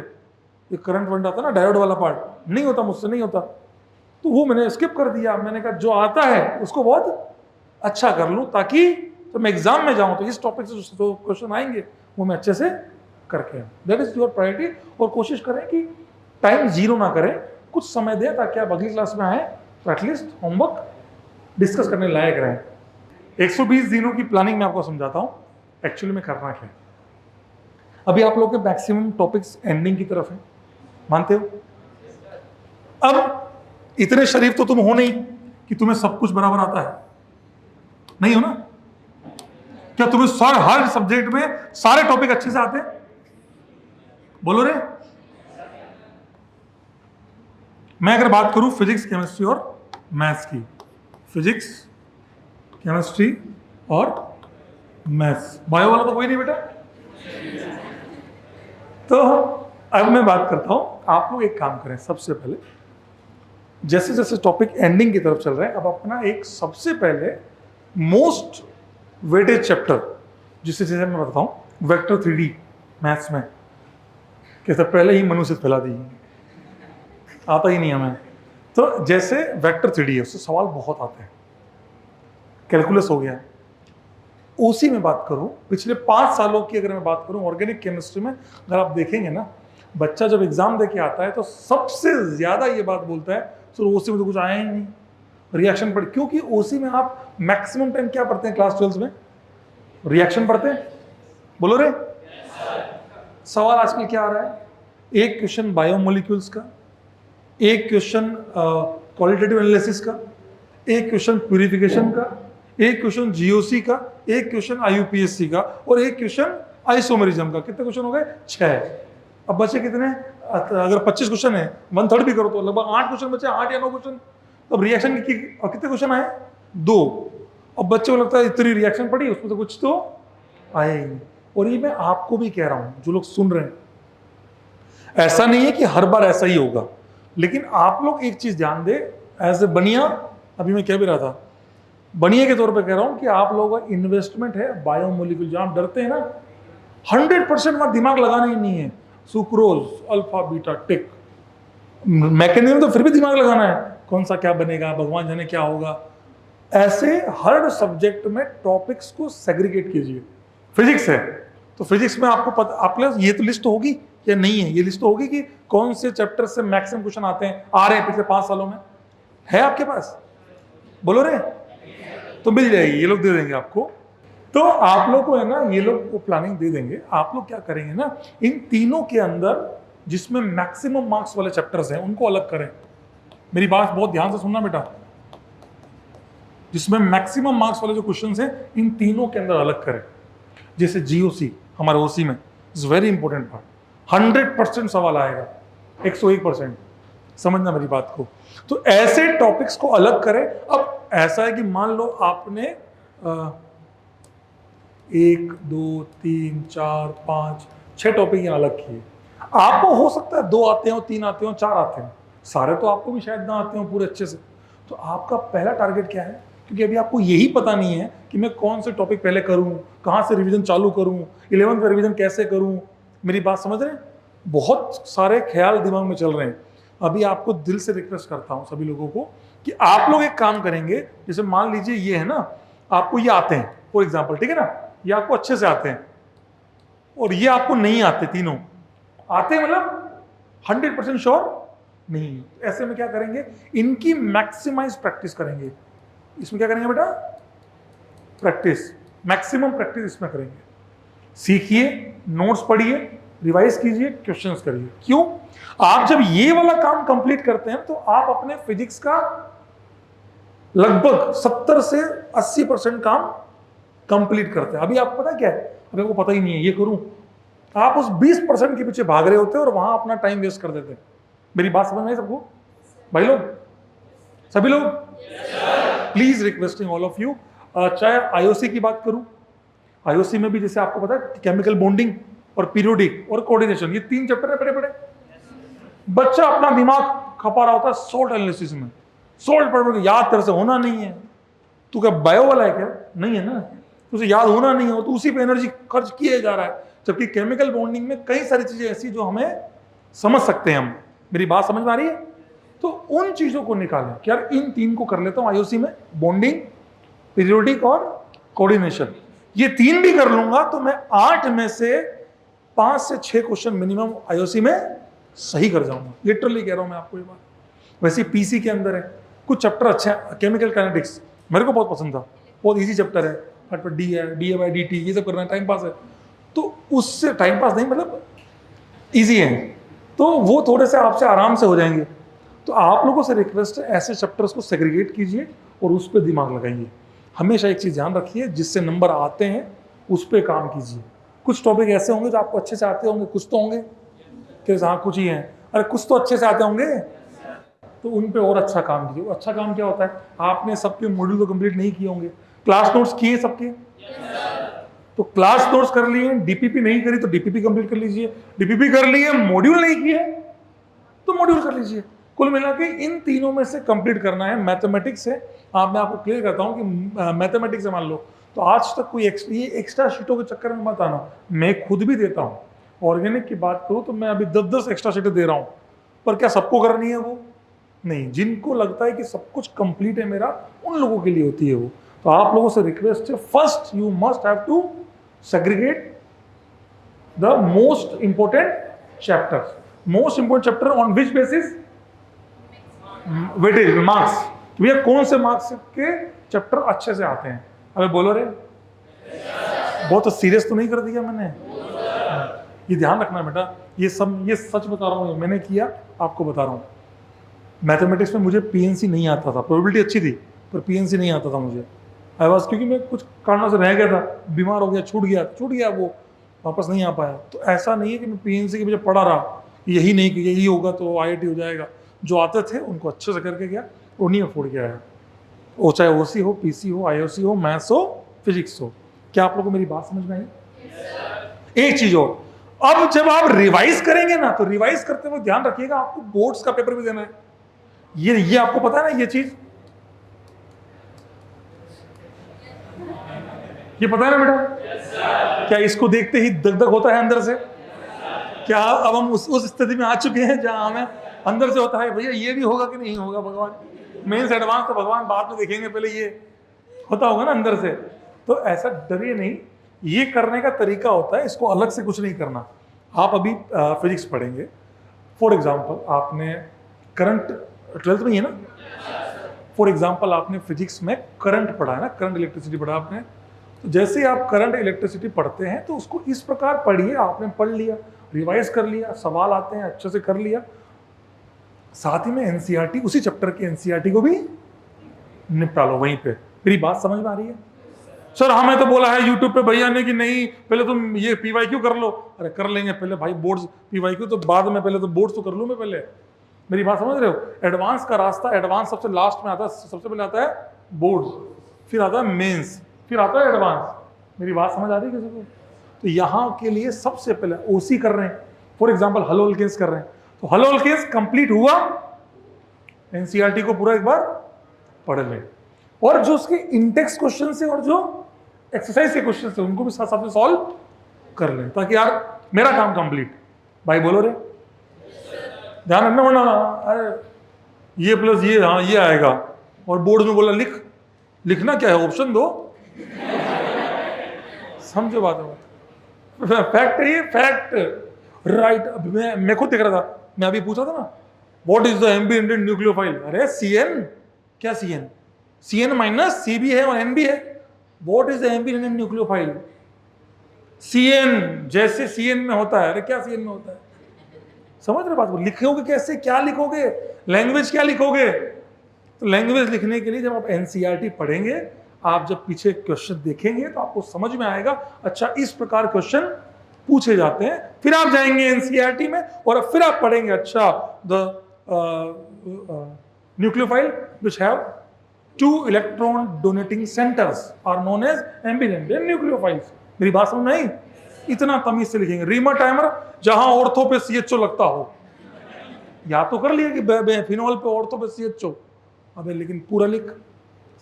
ये करंट वंट आता ना, डायोड वाला पार्ट नहीं होता, मुझसे नहीं होता, तो वो मैंने स्किप कर दिया। मैंने कहा जो आता है उसको बहुत अच्छा कर लूँ, ताकि तो मैं एग्जाम में जाऊँ तो इस टॉपिक से जो क्वेश्चन आएंगे वो मैं अच्छे से करके आऊँ। That is your priority. और कोशिश करें कि टाइम जीरो ना करें, कुछ समय दें ताकि आप अगली क्लास में आए तो एटलीस्ट होमवर्क डिस्कस करने लायक रहें। 120 दिनों की प्लानिंग मैं आपको समझाता हूँ एक्चुअली में करना क्या है। अभी आप लोग के मैक्सिमम टॉपिक्स एंडिंग की तरफ है, मानते हो? अब इतने शरीफ तो तुम हो नहीं कि तुम्हें सब कुछ बराबर आता है, नहीं हो ना? क्या तुम्हें हर सब्जेक्ट में सारे टॉपिक अच्छे से आते हैं? बोलो रे। मैं अगर बात करूं फिजिक्स, केमिस्ट्री और मैथ्स की, फिजिक्स, केमिस्ट्री और मैथ्स, बायो वाला तो कोई नहीं बेटा। तो अब मैं बात करता हूं, आप लोग एक काम करें, सबसे पहले जैसे जैसे टॉपिक एंडिंग की तरफ चल रहे हैं, अब अपना एक सबसे पहले मोस्ट वेटेज चैप्टर, जिसे जैसे मैं बताता हूं, वेक्टर 3D मैथ्स में, कैसे पहले ही मनुष्य फैला दी, आता ही नहीं हमें। तो जैसे वेक्टर 3D है, उससे सवाल बहुत आते हैं, कैलकुलस हो गया, उसी में बात करूं, पिछले 5 सालों की अगर मैं बात करूं ऑर्गेनिक केमिस्ट्री में, अगर आप देखेंगे ना, बच्चा जब एग्जाम देके आता है तो सबसे ज्यादा ये बात बोलता है सर ओसी में तो कुछ आया ही नहीं, रिएक्शन पढ़, क्योंकि ओसी में आप मैक्सिमम टाइम क्या पढ़ते हैं क्लास 12 में? रिएक्शन पढ़ते हैं, बोलो रे। सवाल आजकल क्या आ रहा है, एक क्वेश्चन बायोमोलिक्यूल्स का, एक क्वेश्चन क्वालिटेटिव एनालिसिस का, एक क्वेश्चन प्यूरिफिकेशन का, एक क्वेश्चन जीओसी का, एक क्वेश्चन आईयूपीएससी का, और एक क्वेश्चन आइसोमेरिज्म का। कितने क्वेश्चन हो गए? 6। अब बचे कितने? अगर 25 क्वेश्चन है, 1/3 भी करो तो लगभग 8 क्वेश्चन बचे, 8 या 9 क्वेश्चन। अब रिएक्शन की कितने क्वेश्चन आए? 2। अब बच्चे को लगता है इतनी रिएक्शन पड़ी, उसमें तो कुछ तो आया ही नहीं। और ये मैं आपको भी कह रहा हूं, जो लोग सुन रहे हैं, ऐसा नहीं है कि हर बार ऐसा ही होगा, लेकिन आप लोग एक चीज ध्यान दे, एज ए बनिया, अभी मैं कह भी रहा था, बनिया के तौर पे कह रहा हूं कि आप लोगों का इन्वेस्टमेंट है बायोमोलिक्यूल। जहां आप डरते हैं ना, 100% वहां दिमाग लगाना ही नहीं है, सुक्रोज, अल्फा, बीटा, टिक, मैकेनिज्म तो फिर भी दिमाग लगाना है, कौन सा क्या बनेगा, भगवान जाने क्या होगा। ऐसे हर सब्जेक्ट में टॉपिक्स को सेग्रीगेट कीजिए। फिजिक्स है तो फिजिक्स में आपको पता, आप ये तो लिस्ट होगी या नहीं है, ये लिस्ट होगी कि कौन से चैप्टर से मैक्सिमम क्वेश्चन आते हैं, आ रहे हैं पिछले 5 सालों में, है आपके पास? बोलो रे। तो मिल जाएगी, ये लोग दे देंगे आपको। तो आप लोग को है ना, ये लोग को प्लानिंग दे देंगे। आप लोग क्या करेंगे ना, इन तीनों के अंदर जिसमें मैक्सिमम मार्क्स वाले चैप्टर्स हैं उनको अलग करें। मेरी बात बहुत ध्यान से सुनना बेटा, जिसमें मैक्सिमम मार्क्स वाले जो क्वेश्चंस हैं इन तीनों के अंदर अलग करें। जैसे जीओसी हमारे ओसी में इज वेरी इंपॉर्टेंट पार्ट, 100% सवाल आएगा, 101%। समझना मेरी बात को। तो ऐसे टॉपिक्स को अलग करें। अब ऐसा है कि मान लो आपने 1 2 3 4 5 6 टॉपिक यहाँ अलग किए। आपको हो सकता है 2 आते हो, 3 आते हो, 4 आते हो, सारे तो आपको भी शायद ना आते हो पूरे अच्छे से। तो आपका पहला टारगेट क्या है, क्योंकि अभी आपको यही पता नहीं है कि मैं कौन से टॉपिक पहले करूं, कहां से रिवीजन चालू करूं, 11th का रिवीजन कैसे करूं। मेरी बात समझ रहे हैं? बहुत सारे ख्याल दिमाग में चल रहे हैं। अभी आपको दिल से रिक्वेस्ट करता हूं सभी लोगों को कि आप लोग एक काम करेंगे। जैसे मान लीजिए ये है ना, आपको ये आते हैं फॉर एग्जाम्पल, ठीक है ना, ये आपको अच्छे से आते हैं और ये आपको नहीं आते, तीनों आते हैं मतलब 100% श्योर नहीं। ऐसे में क्या करेंगे, इनकी मैक्सिमाइज प्रैक्टिस करेंगे। इसमें क्या करेंगे बेटा, प्रैक्टिस, मैक्सिमम प्रैक्टिस इसमें करेंगे। सीखिए, नोट्स पढ़िए, रिवाइज कीजिए, क्वेश्चंस करिए। क्यों? आप जब ये वाला काम कंप्लीट करते हैं तो आप अपने फिजिक्स का लगभग 70 से 80% काम कंप्लीट करते हैं। अभी आपको पता क्या है, अभी आपको पता ही नहीं है ये करूं, आप उस 20% के पीछे भाग रहे होते हैं और वहां अपना टाइम वेस्ट कर देते हैं। मेरी बात समझ में आई सबको भाई लोग, सभी लोग? Please requesting all of you. चाहे आईओसी की बात करूं, आईओसी में भी जैसे आपको पता है केमिकल बॉन्डिंग और पीरियोडिक और कोऑर्डिनेशन, ये 3 चैप्टर है बड़े बड़े। बच्चा अपना दिमाग खपा रहा होता है सोल्ट एनालिसिस में, सोल्ट पढ़ याद तरह से होना नहीं है। तू क्या बायो वाला है क्या? नहीं है ना, तुझे याद होना नहीं हो तो उसी पे एनर्जी खर्च किया जा रहा है। जबकि केमिकल बॉन्डिंग में कई सारी चीजें ऐसी जो हमें समझ सकते हैं हम। मेरी बात समझ में आ रही है? तो उन चीजों को निकालें कि यार इन 3 को कर लेता हूं आईओसी में, बॉन्डिंग, पीरियोडिक और कोऑर्डिनेशन। ये 3 भी कर लूंगा तो मैं 8 में से 5 से 6 क्वेश्चन मिनिमम आईओसी में सही कर जाऊंगा। लिटरली कह रहा हूं मैं आपको ये बात। वैसे पीसी के अंदर है कुछ चैप्टर अच्छे हैं, केमिकल काइनेटिक्स मेरे को बहुत पसंद था, बहुत इजी चैप्टर है, फट डी है, डी बाई डी टी, ये सब करना है, टाइम पास है। तो उससे टाइम पास नहीं मतलब इजी है, तो वो थोड़े से आपसे आराम से हो जाएंगे। तो आप लोगों से रिक्वेस्ट है ऐसे चैप्टर्स को सेग्रीगेट कीजिए और उस पर दिमाग लगाइए। हमेशा एक चीज़ ध्यान रखिए, जिससे नंबर आते हैं उस पर काम कीजिए। कुछ टॉपिक ऐसे होंगे जो आपको अच्छे से आते होंगे, कुछ तो होंगे कि हाँ कुछ ही हैं, अरे कुछ तो अच्छे से आते होंगे, तो उन पे और अच्छा काम कीजिए। अच्छा काम क्या होता है, आपने सबके मॉड्यूल तो कंप्लीट नहीं किए होंगे, क्लास नोट्स किए सबके, तो क्लास नोट्स कर लिए, डीपीपी नहीं करी तो डीपीपी कंप्लीट कर लीजिए, डीपीपी कर लिए, मॉड्यूल नहीं किए तो मॉड्यूल कर लीजिए। कुल मिला के इन तीनों में से कंप्लीट करना है। मैथमेटिक्स है, मैं आपको क्लियर करता हूँ कि मैथमेटिक्स से मान लो तो आज तक कोई एक्स्ट्रा शीटों के चक्कर में मत आना। मैं खुद भी देता हूँ, ऑर्गेनिक की बात करूँ तो मैं अभी 10-10 एक्स्ट्रा शीटें दे रहा हूँ, पर क्या सबको करनी है वो? नहीं। जिनको लगता है कि सब कुछ कंप्लीट है मेरा, उन लोगों के लिए होती है वो। तो आप लोगों से रिक्वेस्ट है, first you must have to segregate the most important chapters. Most important chapter on which basis? Weightage, marks. भैया कौन से मार्क्स के चैप्टर अच्छे से आते हैं? अबे बोलो रे, बहुत सीरियस तो नहीं कर दिया मैंने? ये ध्यान रखना बेटा, ये सच बता रहा हूँ, मैंने किया, आपको बता रहा हूँ। मैथमेटिक्स में मुझे पीएनसी नहीं आता था, प्रोबेबिलिटी अच्छी थी पर पीएनसी नहीं आता था मुझे। आई वाज, क्योंकि मैं कुछ कारणों से रह गया था, बीमार हो गया, छूट गया वो, वापस नहीं आ पाया। तो ऐसा नहीं है कि मैं पीएनसी के मुझे पढ़ा रहा, यही नहीं कि यही होगा तो आईआईटी हो जाएगा। जो आते थे उनको अच्छे से करके गया, उन्हीं अफोर्ड किया है। वो चाहे ओसी हो, पीसी हो, आईओसी हो, मैथ्स हो, फिजिक्स हो। क्या आप लोगों को मेरी बात समझ में आई? एक चीज और, अब जब आप रिवाइज करेंगे ना तो रिवाइज करते हुए ध्यान रखिएगा आपको बोर्ड्स का पेपर भी देना है। ये आपको पता है ना, ये चीज ये पता है ना बेटा? क्या इसको देखते ही दग दग होता है अंदर से? क्या अब हम उस स्थिति में आ चुके हैं जहां हमें अंदर से होता है भैया ये भी होगा कि नहीं होगा? भगवान मेन से एडवांस तो भगवान बाद में देखेंगे, पहले ये होता होगा ना अंदर से। तो ऐसा डरिए नहीं, ये करने का तरीका होता है, इसको अलग से कुछ नहीं करना। आप अभी फिजिक्स पढ़ेंगे, फॉर एग्जाम्पल आपने करंट 12th में ही है ना, फॉर एग्जाम्पल आपने फिजिक्स में करंट पढ़ा है ना, करंट इलेक्ट्रिसिटी पढ़ा आपने, तो जैसे ही आप करंट इलेक्ट्रिसिटी पढ़ते हैं तो उसको इस प्रकार पढ़िए, आपने पढ़ लिया, रिवाइज कर लिया, सवाल आते हैं अच्छे से कर लिया, साथ ही में एनसीईआरटी, उसी चैप्टर की एनसीईआरटी को भी निपटा लो वहीं पे। मेरी बात समझ में आ रही है? सर हमें तो बोला है यूट्यूब पे भैया ने कि नहीं पहले तुम ये पीवाईक्यू कर लो। अरे कर लेंगे पहले भाई बोर्ड्स, पीवाईक्यू तो बाद में, पहले तो बोर्ड्स तो कर लूं मैं पहले। मेरी बात समझ रहे हो? एडवांस का रास्ता, एडवांस सबसे लास्ट में आता है, सबसे पहले आता है बोर्ड्स, फिर आता है मेंस, फिर आता है एडवांस। मेरी बात समझ आ रही है किसी को? तो यहाँ के लिए सबसे पहले ओसी कर रहे हैं, फॉर एग्जाम्पल हलो अल्केन्स कर रहे हैं, तो हलो अल्केन्स कंप्लीट हुआ, एनसीईआरटी को पूरा एक बार पढ़ ले, और जो उसके इंटेक्स क्वेश्चन से और जो एक्सरसाइज के क्वेश्चन से उनको भी साथ साथ में सॉल्व कर ले, ताकि यार मेरा काम कंप्लीट। भाई बोलो रे, ध्यान रखना, वरना अरे ये प्लस ये, हाँ ये आएगा, और बोर्ड में बोला लिखना क्या है, ऑप्शन दो। समझो बात है, फैक्ट है ये, फैक्ट राइट। मैं खुद देख रहा था, मैं अभी पूछा था ना what is the ambident nucleophile, अरे सीएन, क्या सीएन, सीएन माइनस सी भी है और एन भी है। What is the ambident nucleophile, CN जैसे सीएन में होता है, अरे क्या सीएन में होता है, समझ रहे बात को? लिखोगे कैसे, क्या लिखोगे, लैंग्वेज क्या लिखोगे? तो लैंग्वेज लिखने के लिए जब आप एनसीईआरटी पढ़ेंगे, आप जब पीछे क्वेश्चन देखेंगे तो आपको समझ में आएगा, अच्छा इस प्रकार क्वेश्चन पूछे जाते हैं। फिर आप जाएंगे एनसीईआरटी में और फिर आप पढ़ेंगे, अच्छा the nucleophile which have 2 electron donating centres are known as ambident nucleophiles. मेरी बात समझ में आई? इतना तमीज से लिखेंगे। रीमा टाइमर जहां ऑर्थो पे सीएचओ लगता हो, या तो कर लिया कि फिनॉल पे ऑर्थो पे सीएचओ, अबे लेकिन पूरा लिख,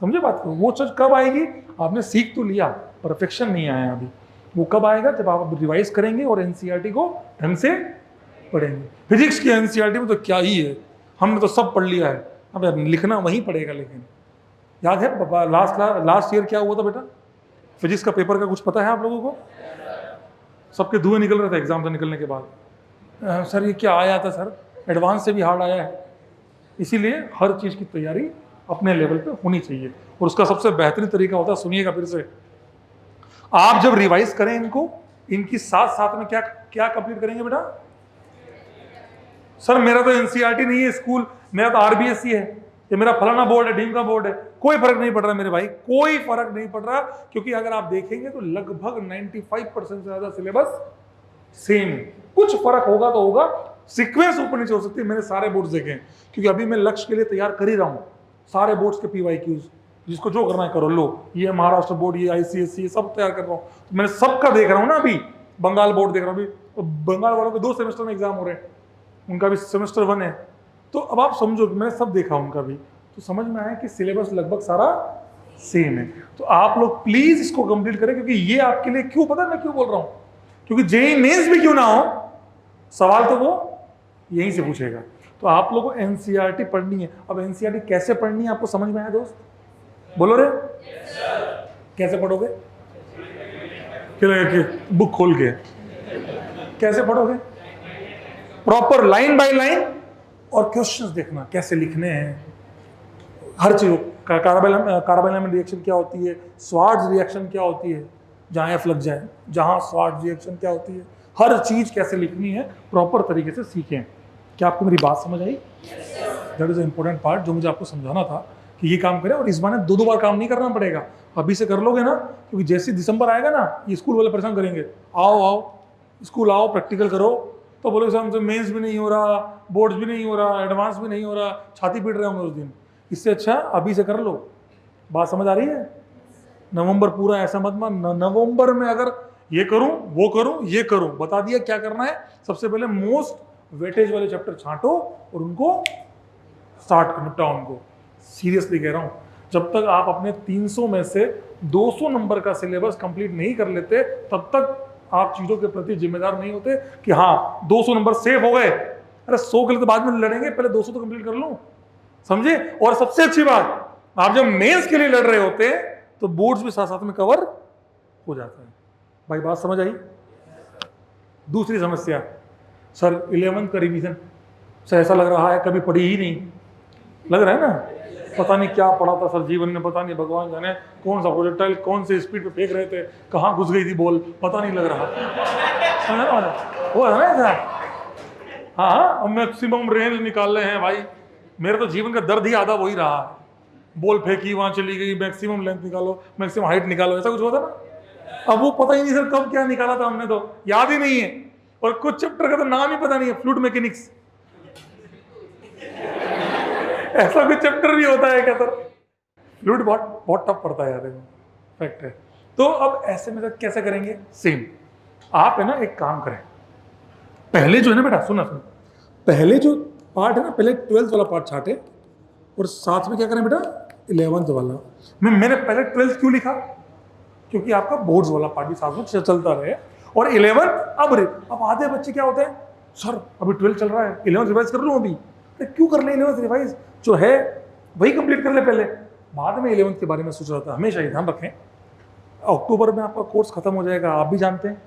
समझे बात को? वो चीज कब आएगी? आपने सीख तो लिया, परफेक्शन नहीं आया अभी, वो कब आएगा? जब आप रिवाइज करेंगे और एनसीईआरटी को ढंग से पढ़ेंगे। फिजिक्स की एनसीईआरटी में तो क्या ही है, हमने तो सब पढ़ लिया है, अब लिखना वहीं पड़ेगा। लेकिन याद है लास्ट ईयर क्या हुआ था बेटा? फिजिक्स का पेपर का कुछ पता है आप लोगों को? सबके धुएं निकल रहे थे एग्जाम से निकलने के बाद, सर ये क्या आया था सर, एडवांस से भी हार्ड आया है। इसीलिए हर चीज़ की तैयारी अपने लेवल पे होनी चाहिए, और उसका सबसे बेहतरीन तरीका होता है, सुनिएगा फिर से, आप जब रिवाइज करें इनको, इनकी साथ साथ में क्या क्या कंप्लीट करेंगे बेटा? सर मेरा तो एनसीईआरटी नहीं है स्कूल, मेरा तो आरबीएससी है, ये मेरा फलाना बोर्ड है, ढीम का बोर्ड है। कोई फर्क नहीं पड़ रहा मेरे भाई, कोई फर्क नहीं पड़ रहा, क्योंकि अगर आप देखेंगे तो लगभग 95% से ज्यादा सिलेबस सेम। कुछ फर्क होगा तो होगा, सीक्वेंस ऊपर नीचे हो सकती है। मैंने सारे बोर्ड्स देखे हैं, क्योंकि अभी मैं लक्ष्य के लिए तैयार कर ही रहा हूँ सारे बोर्ड्स के पीवाईक्यूज, जिसको जो करना है करो। लो ये महाराष्ट्र बोर्ड, ये आईसीएससी, सब तैयार कर रहा हूँ, तो मैंने सबका देख रहा हूँ ना। अभी बंगाल बोर्ड देख रहा हूँ, अभी तो बंगाल वालों के 2 सेमेस्टर में एग्जाम हो रहे हैं, उनका भी सेमेस्टर 1 है। तो अब आप समझो कि मैंने सब देखा उनका भी, तो समझ में आया कि सिलेबस लगभग सारा सेम है। तो आप लोग प्लीज इसको कंप्लीट करें, क्योंकि ये आपके लिए, क्यों पता मैं क्यों बोल रहा हूं, क्योंकि जेईई मेंस भी क्यों ना हो, सवाल तो वो यहीं से पूछेगा। तो आप लोगों को एनसीईआरटी पढ़नी है। अब एनसीईआरटी कैसे पढ़नी है आपको समझ में आया दोस्त? बोलो रे, कैसे पढ़ोगे? बुक खोल के कैसे पढ़ोगे? प्रॉपर लाइन बाय लाइन, और क्वेश्चंस देखना कैसे लिखने हैं, हर चीज। कार्बोनाइल रिएक्शन क्या होती है, स्वार्ट्ज रिएक्शन क्या होती है, जहां एफ लग जाए, जहां स्वार्ट्ज रिएक्शन क्या होती है, हर चीज कैसे लिखनी है, प्रॉपर तरीके से सीखें। क्या आपको मेरी बात समझ आई? दैट इज इंपॉर्टेंट पार्ट जो मुझे आपको समझाना था, कि ये काम करें। और इस बार 2 बार काम नहीं करना पड़ेगा, अभी से कर लोगे ना, क्योंकि जैसे दिसंबर आएगा ना, ये स्कूल वाले परेशान करेंगे, आओ स्कूल आओ, प्रैक्टिकल करो, तो बोलोगे हमसे मेंस भी नहीं हो रहा, बोर्ड्स भी नहीं हो रहा, एडवांस भी नहीं हो रहा, छाती पीट रहे होंगे उस दिन। इससे अच्छा अभी से कर लो। बात समझ आ रही है? नवंबर पूरा ऐसा मत मान, नवंबर में अगर ये करूं, वो करूं, ये करूं, बता दिया क्या करना है। सबसे पहले मोस्ट वेटेज वाले चैप्टर छांटो और उनको स्टार्ट निपटाओ उनको। सीरियसली कह रहा हूं, जब तक आप अपने 300 में से 200 नंबर का सिलेबस कंप्लीट नहीं कर लेते, तब तक आप चीजों के प्रति जिम्मेदार नहीं होते कि हाँ 200 नंबर सेव हो गए। अरे 100 के लिए तो बाद में लड़ेंगे, पहले 200 तो कंप्लीट कर लूं, समझे? और सबसे अच्छी बात, आप जब मेंस के लिए लड़ रहे होते हैं तो बोर्ड्स भी साथ साथ में कवर हो जाता है। भाई बात समझ आई? दूसरी समस्या, सर 11th का रिवीजन, सर ऐसा लग रहा है कभी पढ़ी ही नहीं, लग रहा है ना? पता नहीं क्या पढ़ा था सर जीवन में, पता नहीं भगवान जाने कौन सा प्रोजेक्टाइल कौन से स्पीड पे फेंक रहे थे, कहाँ घुस गई थी बॉल, पता नहीं लग रहा। समझ रहे हो? वो है ना ऐसा। हाँ, मैक्सिमम रेंज निकाल रहे हैं भाई। मेरे तो जीवन का दर्द ही आधा वही रहा है। बॉल फेंकी, वहां चली गई, मैक्सिमम लेंथ निकालो, मैक्सिमम हाइट निकालो, ऐसा कुछ होता ना। अब वो पता ही नहीं सर कब क्या निकाला था हमने, तो याद ही नहीं है। और कुछ चैप्टर का तो नाम ही पता नहीं है, फ्लूइड मैकेनिक्स ऐसा कुछ चैप्टर भी होता है क्या सर? फ्लूइड बहुत बहुत टफ पड़ता है यार, फैक्ट है। तो अब ऐसे में कैसे करेंगे? सेम आप है ना एक काम करें, पहले जो है ना बेटा सुना, पहले जो पार्ट है ना, पहले 12th वाला पार्ट छाटे और साथ में क्या करें बेटा 11th वाला। मैंने पहले 12th क्यों लिखा? क्योंकि आपका बोर्ड्स वाला पार्ट भी साथ में चलता रहे। और 11th अब आधे बच्चे क्या होते हैं, सर अभी 12th चल रहा है, 11th रिवाइज कर लूँ अभी। तो क्यों कर ले 11th रिवाइज, जो है वही कंप्लीट कर ले पहले, बाद में 11th के बारे में सोच रहा था। हमेशा ये ध्यान रखें, अक्टूबर में आपका कोर्स खत्म हो जाएगा, आप भी जानते हैं।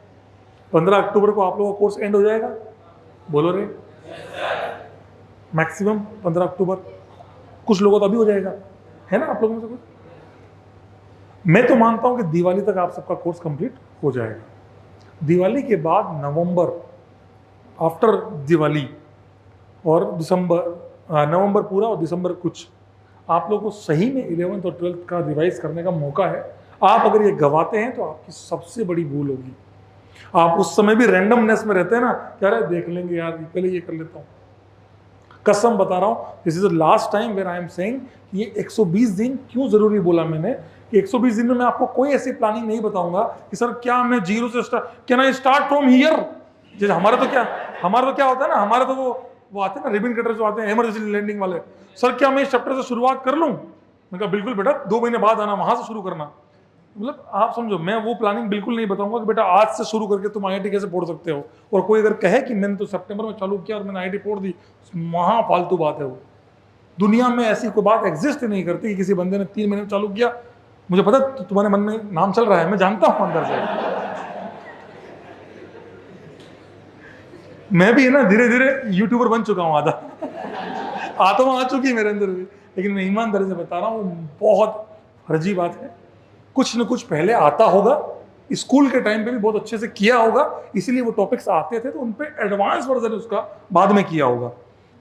15 अक्टूबर को आप लोगों का कोर्स एंड हो जाएगा, बोलो रे। मैक्सिमम 15 अक्टूबर, कुछ लोगों तो अभी हो जाएगा, है ना आप लोगों में से कुछ। मैं तो मानता हूं कि दिवाली तक आप सबका कोर्स कंप्लीट हो जाएगा। दिवाली के बाद नवंबर, आफ्टर दिवाली और दिसंबर, नवंबर पूरा और दिसंबर कुछ, आप लोगों को सही में 11th और 12th का रिवाइज करने का मौका है। आप अगर ये गवाते हैं तो आपकी सबसे बड़ी भूल होगी। आप उस समय भी रैंडमनेस में रहते हैं ना, क्या रहे देख लेंगे यार, पहले ये कर लेता हूँ। कसम बता रहा हूँ, this is the last time where I am saying ये 120 दिन क्यों जरूरी बोला मैंने, कि 120 दिन में मैं आपको कोई ऐसी प्लानिंग नहीं बताऊंगा कि सर क्या मैं जीरो से can I start from here. जैसे हमारा तो क्या होता है ना, हमारा तो वो आते हैं ना रिबन कटर जो आते हैं इमरजेंसी लैंडिंग वाले, सर क्या मैं इस चैप्टर से शुरुआत कर लूँ? मैं कहा बिल्कुल बेटा, 2 महीने बाद आना, वहां से शुरू करना। मतलब आप समझो, मैं वो प्लानिंग बिल्कुल नहीं बताऊंगा कि बेटा आज से शुरू करके तुम आईआईटी कैसे पढ़ सकते हो। और कोई अगर कहे कि मैंने तो सितंबर में चालू किया और मैंने आईआईटी पढ़ दी, वहां फालतू बात है। वो दुनिया में ऐसी कोई बात एग्जिस्ट ही नहीं करती कि किसी बंदे ने 3 महीने में चालू किया। मुझे पता तुम्हारे मन में नाम चल रहा है, मैं जानता हूं अंदर से। मैं भी है ना धीरे धीरे यूट्यूबर बन चुका हूं, आत्मा आ चुकी है मेरे अंदर भी। लेकिन मैं ईमानदारी से बता रहा हूँ, बहुत फर्जी बात है। कुछ न कुछ पहले आता होगा, स्कूल के टाइम पे भी बहुत अच्छे से किया होगा, इसीलिए वो टॉपिक्स आते थे, तो उन पे एडवांस वर्जन उसका बाद में किया होगा।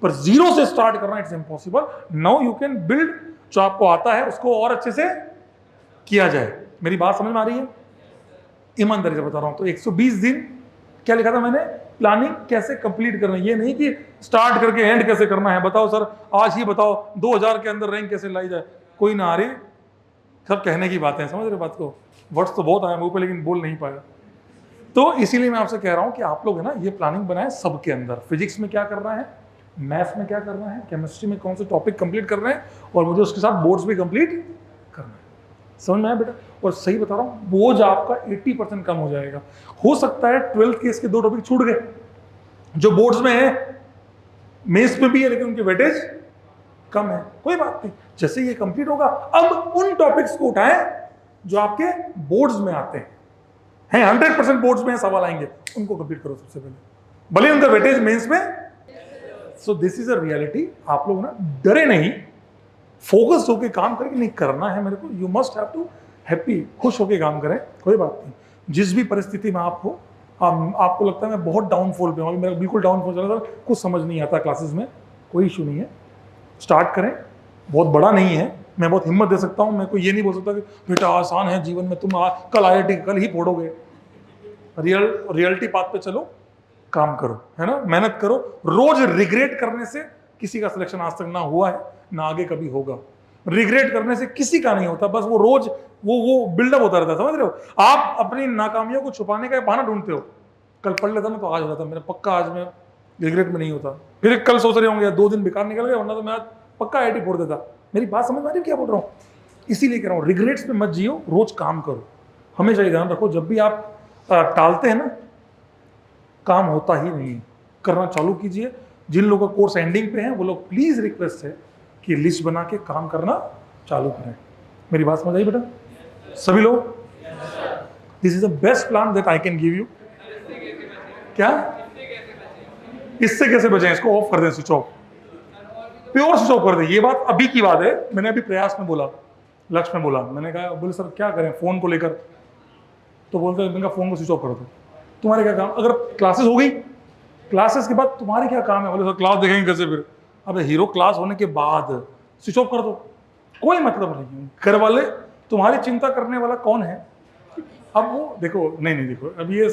पर जीरो से स्टार्ट करना it's impossible. Now you can build, जो आपको आता है उसको और अच्छे से किया जाए। मेरी बात समझ में आ रही है? ईमानदारी से बता रहा हूं। तो 120 दिन क्या लिखा था मैंने, प्लानिंग कैसे कंप्लीट करना, ये नहीं कि स्टार्ट करके एंड कैसे करना है। बताओ सर, आज ही बताओ 2000 के अंदर रैंक कैसे लाई जाए। कोई ना आ रही, सब कहने की बातें, समझ रहे बात को। वर्ड्स तो बहुत आए मुंह पे, लेकिन बोल नहीं पाया। तो इसीलिए मैं आपसे कह रहा हूं कि आप लोग है ना ये प्लानिंग बनाए सबके अंदर। फिजिक्स में क्या करना है, मैथ्स में क्या करना है, केमिस्ट्री में कौन से टॉपिक कंप्लीट करना है, और मुझे उसके साथ बोर्ड्स भी कंप्लीट करना है। समझ में आया बेटा? और सही बता रहा हूँ, बोझ आपका 80% कम हो जाएगा। हो सकता है 12th के इसके 2 टॉपिक छूट गए जो बोर्ड्स में है, मेंस में भी है, लेकिन उनकी वेटेज कम है, कोई बात नहीं। जैसे ये कंप्लीट होगा, अब उन टॉपिक्स को उठाएं जो आपके बोर्ड्स में आते हैं 100% बोर्ड्स में सवाल आएंगे, उनको कंप्लीट करो सबसे पहले, भले उनका वेटेज मेंस में। So this is a reality. आप लोग ना डरे नहीं, फोकस होके काम करें, नहीं करना है मेरे को, you must have to happy, खुश होके काम करें, कोई बात नहीं। जिस भी परिस्थिति में आप हो, आपको लगता है मैं बहुत डाउनफॉल पे हूँ, मेरा बिल्कुल डाउनफॉल चल रहा है, कुछ समझ नहीं आता क्लासेस में, कोई इशू नहीं है, स्टार्ट करें। बहुत बड़ा नहीं है, मैं बहुत हिम्मत दे सकता हूँ। मैं कोई ये नहीं बोल सकता कि बेटा आसान है जीवन में, तुम कल आईआईटी कल ही पढ़ोगे। रियलिटी पाथ पे चलो, काम करो, है ना, मेहनत करो। रोज रिग्रेट करने से किसी का सिलेक्शन आज तक ना हुआ है, ना आगे कभी होगा। रिग्रेट करने से किसी का नहीं होता, बस वो रोज वो बिल्डअप होता रहता है, समझ रहे हो। आप अपनी नाकामियों को छुपाने का बहाना ढूंढते हो, कल पढ़ लेता ना तो आज हो जाता, मेरा पक्का आज में रिग्रेट में नहीं होता। फिर कल सोच रहे होंगे 2 दिन बेकार निकल गए, वरना तो मैं आज पक्का आईआईटी फोड़ देता। मेरी बात समझ में आ रही है क्या बोल रहा हूँ? इसीलिए कह रहा हूँ, रिग्रेट्स पे मत जियो, रोज काम करो। हमेशा ये ध्यान रखो, जब भी आप टालते हैं ना, काम होता ही नहीं, करना चालू कीजिए। जिन लोगों का कोर्स एंडिंग पे हैं, वो लोग प्लीज रिक्वेस्ट है कि लिस्ट बना के काम करना चालू करें। मेरी बात समझ आई बेटा? सभी लोग, this is the best plan that I can give you. क्या इससे कैसे बचें? इसको ऑफ कर दें, switch off. Pure switch off कर दे। ये बात अभी की बात है, मैंने अभी प्रयास में बोला, लक्ष्य में बोला, मैंने कहा, बोले सर क्या करें फोन को लेकर, तो बोलते मैंने कहा फोन को स्विच ऑफ कर दो, तुम्हारे क्या काम, अगर क्लासेस हो गई, क्लासेस के बाद तुम्हारे क्या काम है, बोले सर क्लास देखेंगे कैसे फिर, अब हीरो क्लास होने के बाद स्विच ऑफ कर दो, कोई मतलब नहीं। घर वाले तुम्हारी चिंता करने वाला कौन है? अब वो देखो, नहीं देखो, अब ये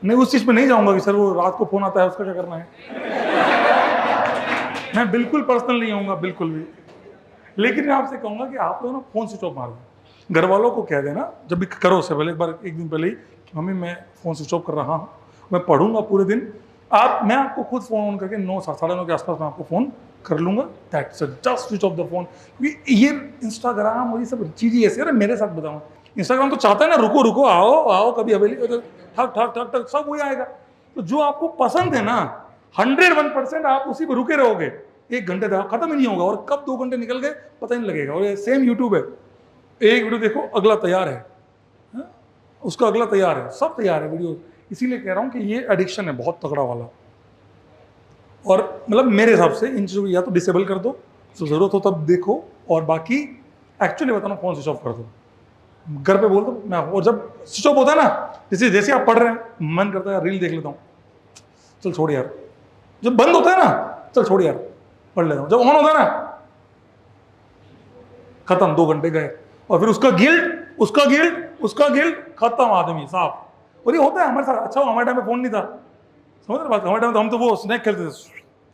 नहीं, उस चीज पे नहीं जाऊंगा कि सर वो रात को फोन आता है उसका क्या करना है, मैं बिल्कुल पर्सनल नहीं आऊंगा, बिल्कुल भी। लेकिन मैं आपसे कहूंगा कि आप लोग ना फोन स्विच ऑफ मार दो। घर वालों को कह देना जब भी करो से पहले, एक दिन पहले ही, कि मम्मी मैं फोन स्विच ऑफ कर रहा हूँ, मैं पढ़ूंगा पूरे दिन, मैं आपको खुद फोन ऑन करके 9 साढ़े 9 के आसपास मैं आपको फोन कर लूंगा, that's it, just switch off the phone. ये इंस्टाग्राम और ये सब चीजें ऐसे, अरे मेरे साथ बताऊँ, इंस्टाग्राम तो चाहता है ना रुको रुको, आओ आओ, कभी हवेली, ठक ठक ठक ठक सब वही आएगा। तो जो आपको पसंद है ना 101% आप उसी पर रुके रहोगे, 1 घंटे तक खत्म ही नहीं होगा, और कब 2 घंटे निकल गए पता ही नहीं लगेगा। और सेम यूट्यूब है, एक वीडियो देखो अगला तैयार है, उसका अगला तैयार है, सब तैयार है वीडियो। इसीलिए कह रहा हूँ कि ये एडिक्शन है बहुत तगड़ा वाला, और मतलब मेरे हिसाब से इन चीज़ों को या तो डिसेबल कर दो, तो ज़रूरत हो तब देखो, और बाकी एक्चुअली बता रहा हूँ फोन स्विच ऑफ कर दो, घर पे बोल दो मैं। और जब स्विच ऑफ होता है ना, जैसे आप पढ़ रहे हैं, मन करता है रील देख लेता हूँ, चल छोड़ यार। जब बंद होता है ना, चल छोड़ यार पढ़ लेता हूँ। जब ऑन होता है ना, खत्म, 2 घंटे गए, और फिर उसका गिल्ट खत्म, आदमी साफ। और ये होता है हमारे साथ। अच्छा हमारे टाइम में फोन नहीं था, समझ रहे बात, हमारे टाइम में हम तो वो स्नैक खेलते थे,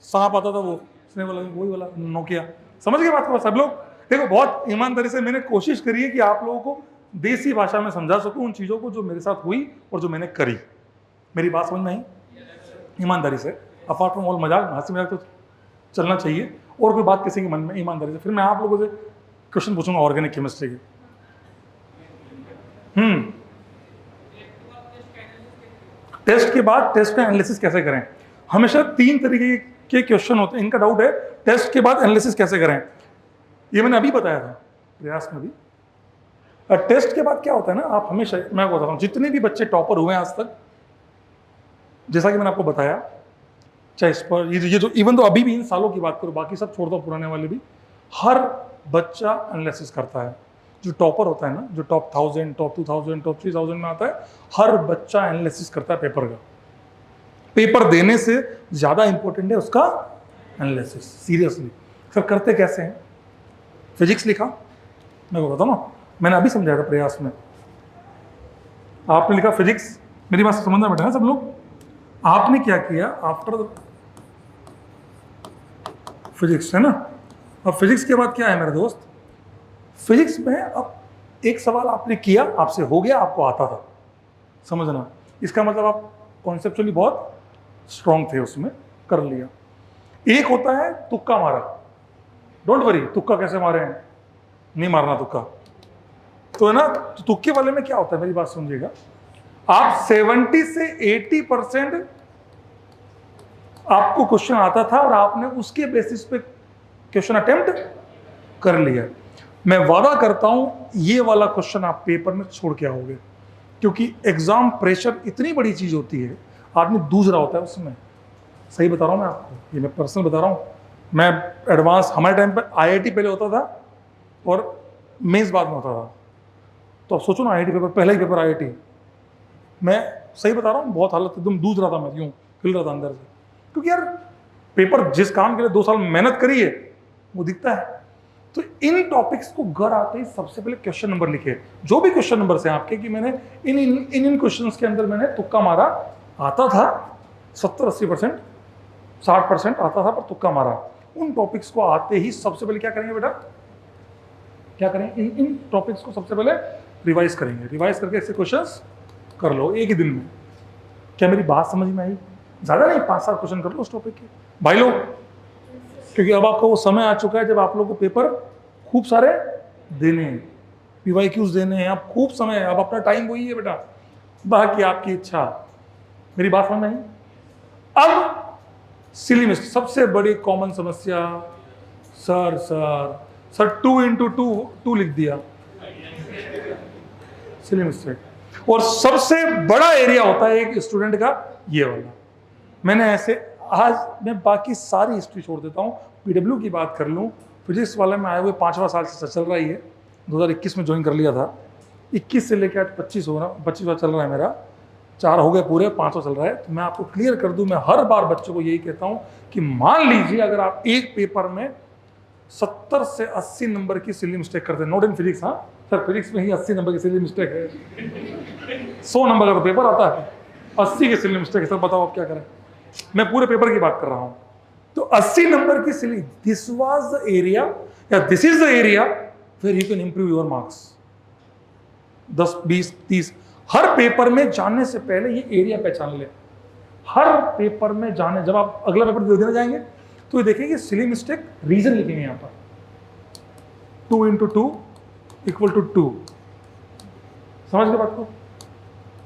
सांप आता था वो स्नैक वाला, वही वाला नोकिया, समझ गए बात को सब लोग। देखो बहुत ईमानदारी से मैंने कोशिश करी है कि आप लोगों को देसी भाषा में समझा सकूं उन चीज़ों को जो मेरे साथ हुई और जो मैंने करी। मेरी बात समझ में आई? ईमानदारी से, अपार्ट फ्रॉम ऑल मजाक, हंसी मजाक तो चलना चाहिए, और कोई बात किसी के मन में, ईमानदारी से। फिर मैं आप लोगों से क्वेश्चन पूछूंगा ऑर्गेनिक केमिस्ट्री के। टेस्ट के बाद टेस्ट का एनालिसिस कैसे करें? हमेशा 3 तरीके के क्वेश्चन होते हैं, इनका डाउट है टेस्ट के बाद एनालिसिस कैसे करें, ये मैंने अभी बताया था प्रयास में भी। टेस्ट के बाद क्या होता है ना, आप हमेशा, मैं बताता हूँ, जितने भी बच्चे टॉपर हुए हैं आज तक, जैसा कि मैंने आपको बताया, चाहे इस पर ये जो इवन तो अभी भी इन सालों की बात करो, बाकी सब छोड़ दो, पुराने वाले भी, हर बच्चा एनालिसिस करता है। जो टॉपर होता है ना, जो टॉप 1000, टॉप 2000, टॉप 3000 में आता है, हर बच्चा एनालिसिस करता है पेपर का। पेपर देने से ज़्यादा इंपॉर्टेंट है उसका एनालिसिस, सीरियसली। सर करते कैसे हैं? फिजिक्स लिखा, मैं को बताऊँ ना, मैंने अभी समझाया था प्रयास में, आपने लिखा फिजिक्स, मेरी बात से समझना बेटा है सब लोग। आपने क्या किया आफ्टर फिजिक्स, है ना, अब फिजिक्स के बाद क्या है मेरे दोस्त, फिजिक्स में अब एक सवाल आपने किया, आपसे हो गया, आपको आता था, समझना, इसका मतलब आप कॉन्सेप्चुअली बहुत स्ट्रांग थे, उसमें कर लिया। एक होता है तुक्का मारा, डोंट वरी, तुक्का कैसे मारे हैं, नहीं मारना तुक्का, तो है ना, तो तुक्के वाले में क्या होता है, मेरी बात समझिएगा, आप 70 से 80% आपको क्वेश्चन आता था और आपने उसके बेसिस पे क्वेश्चन अटेम्प्ट कर लिया। मैं वादा करता हूं ये वाला क्वेश्चन आप पेपर में छोड़ के आओगे, क्योंकि एग्जाम प्रेशर इतनी बड़ी चीज होती है, आदमी दूज रहा होता है उसमें। सही बता रहा हूं मैं आपको, ये मैं पर्सनल बता रहा हूं। मैं एडवांस, हमारे टाइम पर आईआईटी पहले होता था और मेंस बाद में होता था, तो अब सोचो ना, आईआईटी पेपर, पहला ही पेपर आईआईटी, मैं सही बता रहा हूँ, बहुत हालत एकदम दूध रहा था, मैं यूँ हिल रहा था अंदर से, क्योंकि यार पेपर जिस काम के लिए 2 साल मेहनत करी है वो दिखता है। तो इन टॉपिक्स को घर आते ही सबसे पहले क्वेश्चन नंबर लिखे, जो भी क्वेश्चन नंबर से आपके, कि मैंने इन क्वेश्चंस के अंदर मैंने तुक्का मारा, आता था 70-80%, 60% आता था, पर तुक्का मारा। उन टॉपिक्स को आते ही सबसे पहले क्या करेंगे बेटा, क्या करेंगे, इन टॉपिक्स को सबसे पहले रिवाइज करेंगे, रिवाइज करके ऐसे क्वेश्चंस कर लो एक ही दिन में। क्या मेरी बात समझ में आई? ज़्यादा नहीं, 5-7 क्वेश्चन कर लो उस टॉपिक के भाई लोग, क्योंकि अब आपका वो समय आ चुका है जब आप लोगों को पेपर खूब सारे देने हैं, PYQs देने हैं, अब खूब समय है, अब अपना टाइम वही है बेटा, बाकी आपकी इच्छा। मेरी बात समझ में आई? अब सिली मिस्टेक, सबसे बड़ी कॉमन समस्या, सर 2 into 2 लिख दिया, सिली मिस्टेक। और सबसे बड़ा एरिया होता है एक स्टूडेंट का ये वाला। मैंने ऐसे, आज मैं बाकी सारी हिस्ट्री छोड़ देता हूँ, पीडब्ल्यू की बात कर लूँ, फिजिक्स वाले में आए हुए 5वां साल से चल रहा ही है, 2021 में ज्वाइन कर लिया था, 21 से लेकर आज 25वां चल रहा है मेरा, 4 हो गए पूरे, 5वां चल रहा है। तो मैं आपको क्लियर कर दूं, मैं हर बार बच्चों को यही कहता हूं कि मान लीजिए अगर आप एक पेपर में 70 से 80 नंबर की सिली मिस्टेक करते हैं, नॉट इन फिजिक्स, हाँ सर फिजिक्स में ही 80 नंबर की सिली मिस्टेक है, 100 नंबर का तो पेपर आता है, 80 की सिली मिस्टेक है, सर बताओ आप क्या करें। मैं पूरे पेपर की बात कर रहा हूं। तो 80 नंबर की सिली, दिस वाज द एरिया या this is the area where you can improve your marks. 10, 20, 30 हर पेपर में जाने से पहले ये एरिया पहचान ले। हर पेपर में जाने, जब आप अगला पेपर देने जाएंगे तो ये देखेंगे सिली मिस्टेक रीजन लिखेंगे यहाँ पर, 2 × 2 = 2। समझ गए बात को?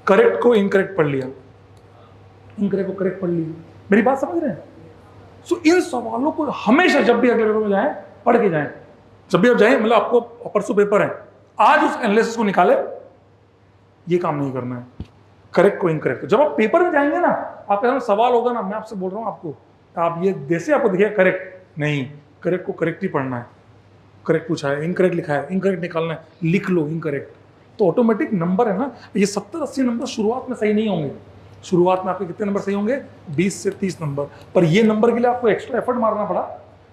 करेक्ट को इनकरेक्ट पढ़ लिया, इनकरेक्ट को करेक्ट पढ़ लिया। मेरी बात समझ रहे हैं? सो इन सवालों को हमेशा जब भी अगले पेपर में जाएं पढ़ के जाएं। जब भी आप जाएं, मतलब आपको परसों पेपर है, आज उस एनालिसिस को निकाले, ये काम नहीं करना है, करेक्ट को इनकरेक्ट। जब आप पेपर में जाएंगे ना, आपका सवाल होगा ना, मैं आपसे बोल रहा हूँ आपको, आप ये जैसे आपको दिखे करेक्ट नहीं, करेक्ट को करेक्ट ही पढ़ना है। करेक्ट पूछा है, इनकरेक्ट लिखा है, इनकरेक्ट निकालना है, लिख लो इनकरेक्ट, तो ऑटोमेटिक नंबर है ना, ये 70-80 नंबर शुरुआत में सही नहीं होंगे। शुरुआत में आपके कितने नंबर सही होंगे? 20 से 30 नंबर। पर ये नंबर के लिए आपको एक्स्ट्रा एफर्ट मारना पड़ा,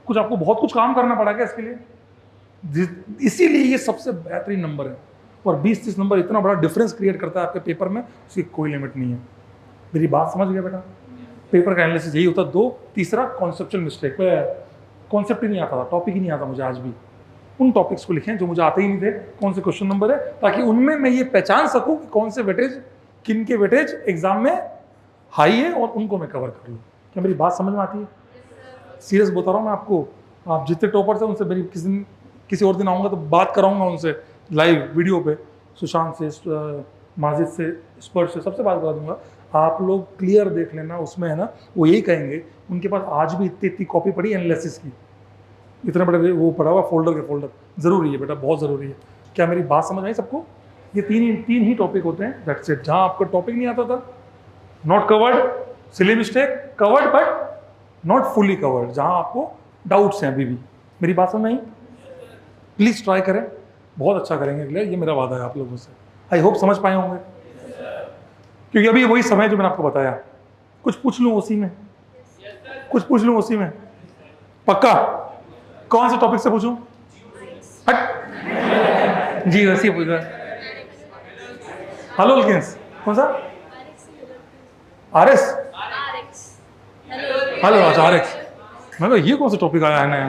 कुछ आपको बहुत कुछ काम करना पड़ा क्या इसके लिए? इसीलिए ये सबसे बेहतरीन नंबर है। और 20-30 नंबर इतना बड़ा डिफरेंस क्रिएट करता है आपके पेपर में, उसकी कोई लिमिट नहीं है। मेरी बात समझ गया बेटा? पेपर का एनालिसिस यही होता है। 2, तीसरा कॉन्सेप्चुअल मिस्टेक। कॉन्सेप्ट ही नहीं आता था, टॉपिक ही नहीं आता मुझे आज भी। उन टॉपिक्स को लिखें जो मुझे आते ही नहीं थे, कौन से क्वेश्चन नंबर है, ताकि उनमें मैं ये पहचान सकूं कि कौन से वेटेज, किन के वेटेज एग्जाम में हाई है और उनको मैं कवर कर लूँ। क्या मेरी बात समझ में आती है? सीरियस बता रहा हूँ मैं आपको। आप जितने टॉपर्स हैं उनसे मेरी किसी और दिन आऊँगा तो बात कराऊंगा उनसे लाइव वीडियो पे, सुशांत से, माजिद से, स्पर्श से, सबसे बात करा दूंगा। आप लोग क्लियर देख लेना, उसमें है ना, वो यही कहेंगे उनके पास आज भी इतनी कॉपी पड़ी एनालिसिस की, इतने बड़े वो पड़ा हुआ फोल्डर के फोल्डर। ज़रूरी है बेटा, बहुत ज़रूरी है। क्या मेरी बात समझ आई सबको? ये तीन ही टॉपिक होते हैं, दैट्स इट। जहाँ आपको टॉपिक नहीं आता था, not covered, silly mistake, covered but not fully covered, जहाँ आपको डाउट्स हैं अभी भी। मेरी बात समझ आई? प्लीज़ ट्राई करें, बहुत अच्छा करेंगे अगले, ये मेरा वादा है आप लोगों से। आई होप समझ पाए होंगे, क्योंकि अभी वही समय जो मैंने आपको बताया। कुछ पूछ लूँ उसी में, कुछ पूछ लूँ उसी में, पक्का? कौन से टॉपिक से पूछूं? हट जी, वैसे ही पूछ रहा है। हेलो अल्किंस, कौन सा? आरएस। हेलो, अच्छा आरएक्स। मैं तो ये कौन सा टॉपिक आया है नया?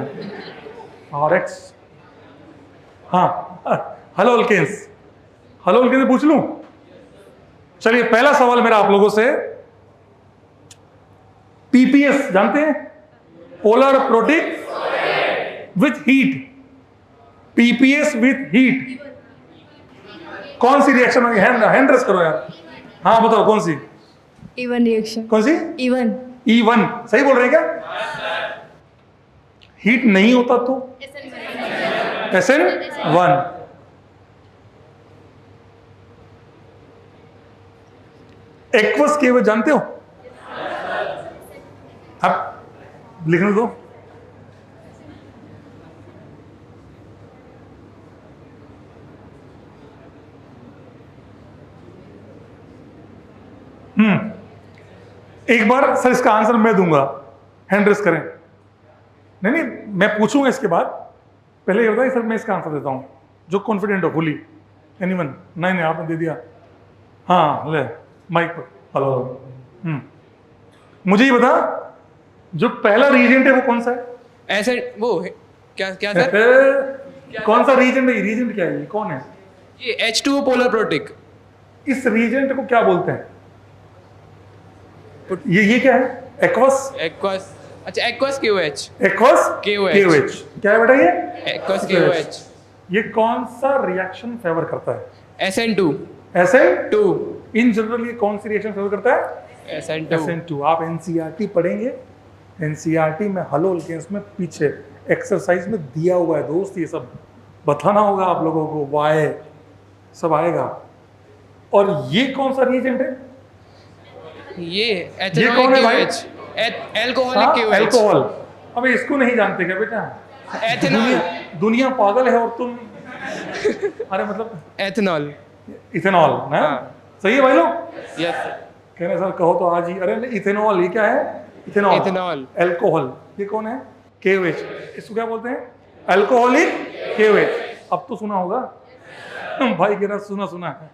आरएक्स। हाँ, हेलो अल्किंस, हेलो अल्किंस पूछ लूं? चलिए, पहला सवाल मेरा आप लोगों से, पीपीएस जानते हैं? Polar protic with heat. PPS with heat कौन सी रिएक्शन होगी? हैंड रेस करो यार। हाँ बताओ कौन सी?
E one reaction.
कौन सी?
इवन।
E1 सही बोल रहे हैं क्या? हीट नहीं होता तो SN1। एक्वस के वे जानते हो? आप लिखने दो। एक बार सर इसका आंसर मैं दूंगा, हैंड रेस करें। नहीं, मैं पूछूंगा इसके बाद, पहले ये बताइए सर मैं इसका आंसर देता हूं, जो कॉन्फिडेंट हो फुली। एनीवन? नहीं आपने दे दिया। हाँ ले माइक पर। हेलो। मुझे ये बता, जो पहला रीजेंट है वो कौन सा है?
ऐसे वो क्या क्या सर?
कौन सा रीजेंट है? रीजेंट क्या है? कौन है
ये H2O पोलर प्रोटिक।
इस रीजेंट को क्या बोलते हैं? ये क्या है? एक्वस।
एक्वस, अच्छा एक्वस KOH।
Aqueous
KOH।
क्या है बेटा ये?
Aqueous KOH।
ये कौन सा रिएक्शन फेवर करता है?
SN2।
SN2। इन जनरल ये कौन सी रिएक्शन फेवर करता है?
SN2।
SN2। आप NCERT पढ़ेंगे, NCERT में हलो अल्केन्स में पीछे एक्सरसाइज में दिया हुआ है दोस्त, ये सब बताना होगा आप लोगों को, वाई सब आएगा। और ये कौन सा रिएजेंट है?
ये
कौन है भाई?
Alcoholic KOH।
अल्कोहल। अबे इसको नहीं जानते क्या बेटा?
एथेनॉल।
दुनिया पागल है और तुम अरे मतलब
एथेनॉल।
इथेनॉल ना?
हाँ।
सही है भाई लोग?
यस।
कह रहे सर कहो तो आज ही। अरे इथेनॉल ये क्या है? इथेनॉल।
इथेनॉल।
अल्कोहल ये कौन है? KOH। इसको क्या बोलते हैं? Alcoholic KOH। अब तो सुना होगा भाई कह रहा सुना सुना है,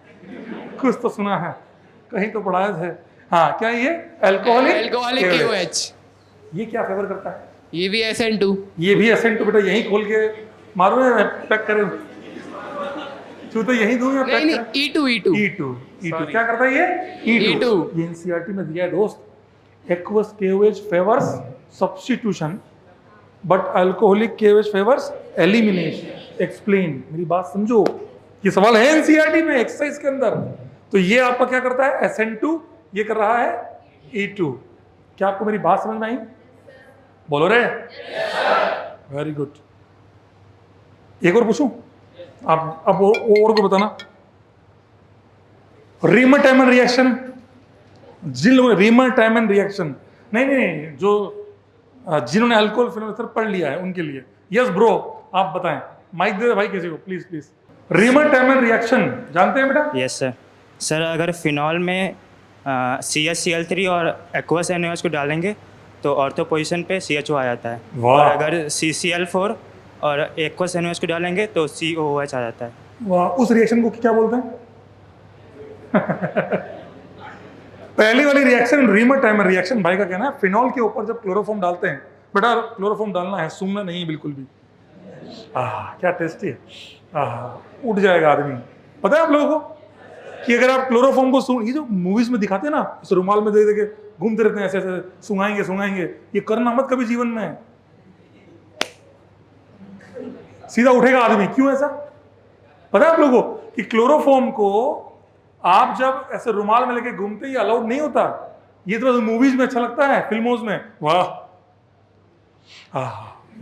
कुछ तो सुना है, कहीं तो पढ़ाया है। हाँ क्या ये?
Alcoholic
KOH।
KOH।
ये क्या फेवर करता है?
ये भी SN2।
ये भी SN2 बेटा, यहीं खोल के मारो या पैक करें? तू तो यहीं दूं या पैक
नहीं
करें?
E2
E2 क्या करता है ये? E2 ये NCERT में दिया है दोस्त। Aqueous KOH favours substitution but alcoholic KOH favours elimination. Explain, मेरी बात समझो, ये सवाल है NCERT में एक्सरसाइज के अंदर। तो ये आपका क्या करता है? SN2, ये कर रहा है E2। क्या आपको मेरी बात समझ में आई? बोलो रे। Very good. एक और पूछूं? आप अब और को बताना। रीमर-टाइमन रिएक्शन, जिन लोगों ने रीमर-टाइमन रिएक्शन नहीं जो जिन्होंने अल्कोहल फिनोल पढ़ लिया है उनके लिए। यस ब्रो, आप बताएं। माइक दे भाई किसी को प्लीज प्लीज। रीमर-टाइमन रिएक्शन जानते हैं बेटा?
Yes sir. सर अगर फिनॉल में CaCl3 और एक्वस NaOH को डालेंगे तो ऑर्थो पोजीशन पे CHO आ जाता है।
वाह।
और अगर CCl4 और एक्वस NaOH को डालेंगे तो COOH आ जाता है।
वाह, उस रिएक्शन को क्या बोलते हैं? पहली वाली रिएक्शन रीमर-टाइमन रिएक्शन। भाई का कहना है फिनॉल के ऊपर जब क्लोरोफॉर्म डालते हैं, बेटा क्लोरोफॉर्म डालना है, सूंघना नहीं बिल्कुल भी। क्या टेस्टी है। उठ जाएगा आदमी। पता है आप लोगों को कि अगर आप क्लोरोफॉर्म को सूंघ, ये जो मूवीज में दिखाते हैं ना, इस रुमाल में दे दे के घूमते रहते हैं ऐसे ऐसे, सुंघाएंगे, ये करना मत कभी जीवन में। सीधा उठेगा आदमी। क्यों ऐसा? पता है आप लोगों को कि क्लोरोफॉर्म को आप जब ऐसे रुमाल में लेके घूमते, ये अलाउड नहीं होता। ये तो मूवीज में अच्छा लगता है, फिल्मों में। वाह,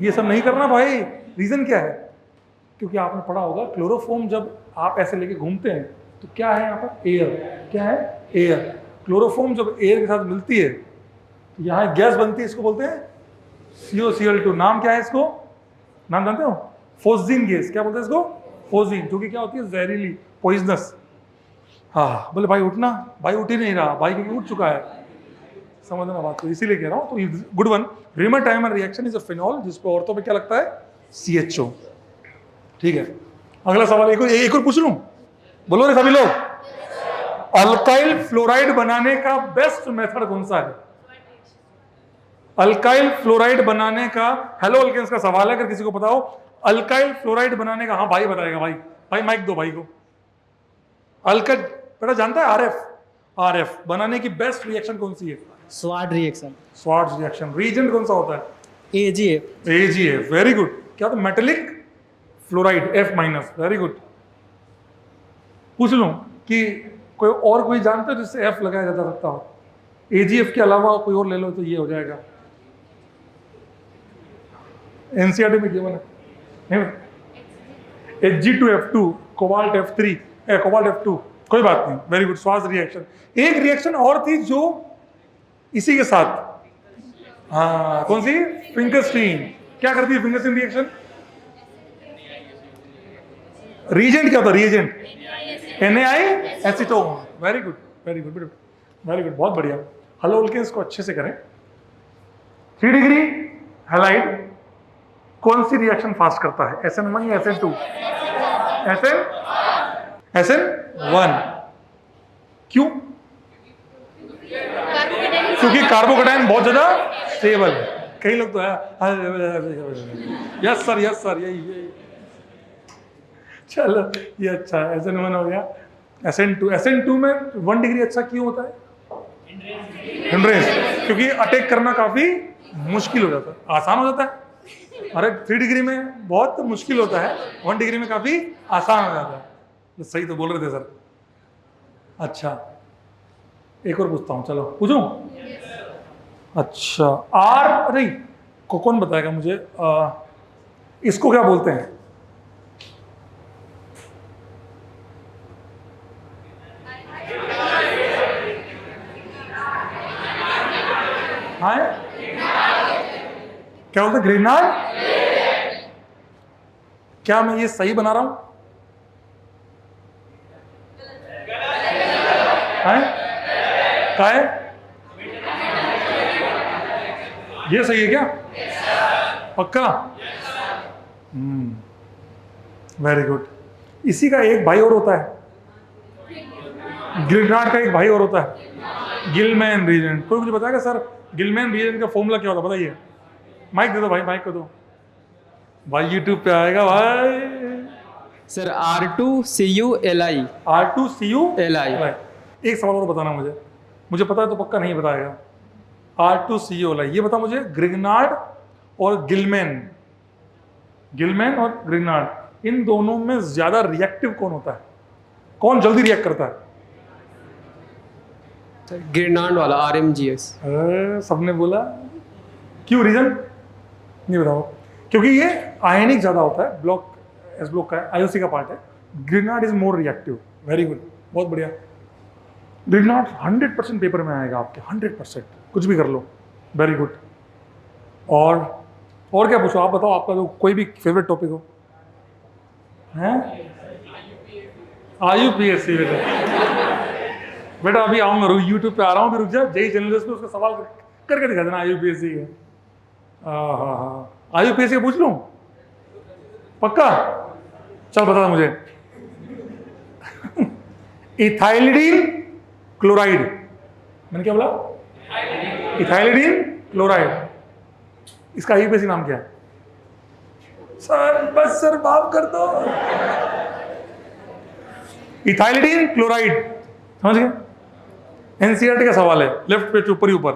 ये सब नहीं करना भाई। रीजन क्या है? क्योंकि आपने पढ़ा होगा क्लोरोफॉर्म जब आप ऐसे लेके घूमते हैं तो क्या है यहाँ पर? एयर। क्या है? एयर। क्लोरोफॉर्म जब एयर के साथ मिलती है तो यहाँ गैस बनती है, इसको बोलते हैं COCl2। नाम क्या है इसको? नाम जानते हो? Phosgene gas. क्या बोलते हैं इसको? फोस्जीन। जो कि क्या होती है? जहरीली, पॉइजनस। बोले भाई उठना, भाई उठ ही नहीं रहा, भाई क्योंकि उठ चुका है। समझना बात को, इसीलिए कह रहा हूँ। तो good one. रीमर-टाइमन reaction is a phenol जिस पर ऑर्थो पे क्या लगता है? CHO। ठीक है, अगला सवाल एक और पूछ लूं? बोलो रे सभी लोग। अल्काइल फ्लोराइड बनाने का बेस्ट मेथड कौन सा है? अल्काइल फ्लोराइड बनाने का, हेलो अल्केन्स का सवाल है, अगर किसी को पता हो अल्काइल फ्लोराइड बनाने का। हाँ भाई बताएगा। भाई माइक दो भाई को। अल्काइल बेटा जानता है? RF बनाने की बेस्ट रिएक्शन कौन सी है?
स्वाड रिएक्शन।
Swarts reaction. रीजेंट कौन सा होता है?
AgF।
Very good. क्या तो metallic fluoride F-। Very good. पूछ लूं कि कोई जानते हो जिससे F लगाया जा सकता हो? AgF के अलावा कोई और ले लो तो ये हो जाएगा। NCERT में गिवन है। Hg2F2, cobalt F3, cobalt F2। कोई बात नहीं, वेरी गुड। स्वाज रिएक्शन। एक रिएक्शन और थी जो इसी के साथ, कौन सी? फिंगरस्टीन। क्या करती है फिंगरस्टीन रिएक्शन? रीजेंट क्या होता है? Reagent NaI acetone. Very good, very good, very good, बहुत बढ़िया। हेलो अल्केन्स को अच्छे से करें। 3 डिग्री हैलाइड कौन सी रिएक्शन फास्ट करता है? SN1 या SN2? SN1। क्यों? क्योंकि कार्बोकेटाइन बहुत ज्यादा स्टेबल है। कई लोग तो है यस सर यही। चलो ये अच्छा है। SN1 हो गया। SN2 में 1 डिग्री अच्छा क्यों होता है? हिंड्रेंस, क्योंकि अटैक करना काफी मुश्किल हो जाता है, आसान हो जाता है। अरे 3 डिग्री में बहुत मुश्किल होता है, 1 डिग्री में काफी आसान हो जाता है। तो सही तो बोल रहे थे सर। अच्छा एक और पूछता हूँ, चलो पूछूं? अच्छा अरे कौन बताएगा मुझे? इसको क्या बोलते हैं? क्या बोलते ग्रेनाड? क्या मैं ये सही बना रहा हूं? क्या है? ये सही है क्या? पक्का? Very good. इसी का एक भाई और होता है, ग्रेनाड का एक भाई और होता है, गिलमैन रीजेंट। कोई मुझे बताएगा सर गिलमैन रीजेंट का फॉर्मूला क्या होता है? बताइए। माइक दे दो भाई, माइक को दो भाई, यूट्यूब पे आएगा भाई।
Sir R2CULI।
R2CULI। एक सवाल और बताना मुझे पता है तो पक्का नहीं बताएगा। R2CULI, ये बता मुझे, ग्रेनाड और गिलमैन और ग्रेनाड, इन दोनों में ज्यादा रिएक्टिव कौन होता है? कौन जल्दी रिएक्ट करता है?
ग्रेनाड वाला RMGS।
सबने बोला। क्यों, रीजन नहीं बताओ? क्योंकि ये आयनिक ज्यादा होता है, ब्लॉक एस ब्लॉक का है, आईओसी का पार्ट है। Grignard is more reactive. Very good, बहुत बढ़िया। ग्रेनाड 100% पेपर में आएगा आपके, 100%, कुछ भी कर लो। Very good. और क्या पूछो आप? बताओ, आपका जो कोई भी फेवरेट टॉपिक हो। हैं? IUPAC बेटा अभी आऊंगा, रुक, यूट्यूब पे आ रहा हूँ, रुक जा। जेई जर्नलिस्ट पे उसका सवाल करके दिखा देना IUPAC का। हाँ IUPAC का पूछ लूँ? पक्का? चल बता मुझे। इथाइलिडीन क्लोराइड, मैंने क्या बोला? इथाइलिडीन क्लोराइड, इसका IUPAC नाम क्या है? सर बस सर माफ कर दो। इथाइलिडीन क्लोराइड, समझ गए? NCERT का सवाल है, लेफ्ट पेज ऊपर ही ऊपर।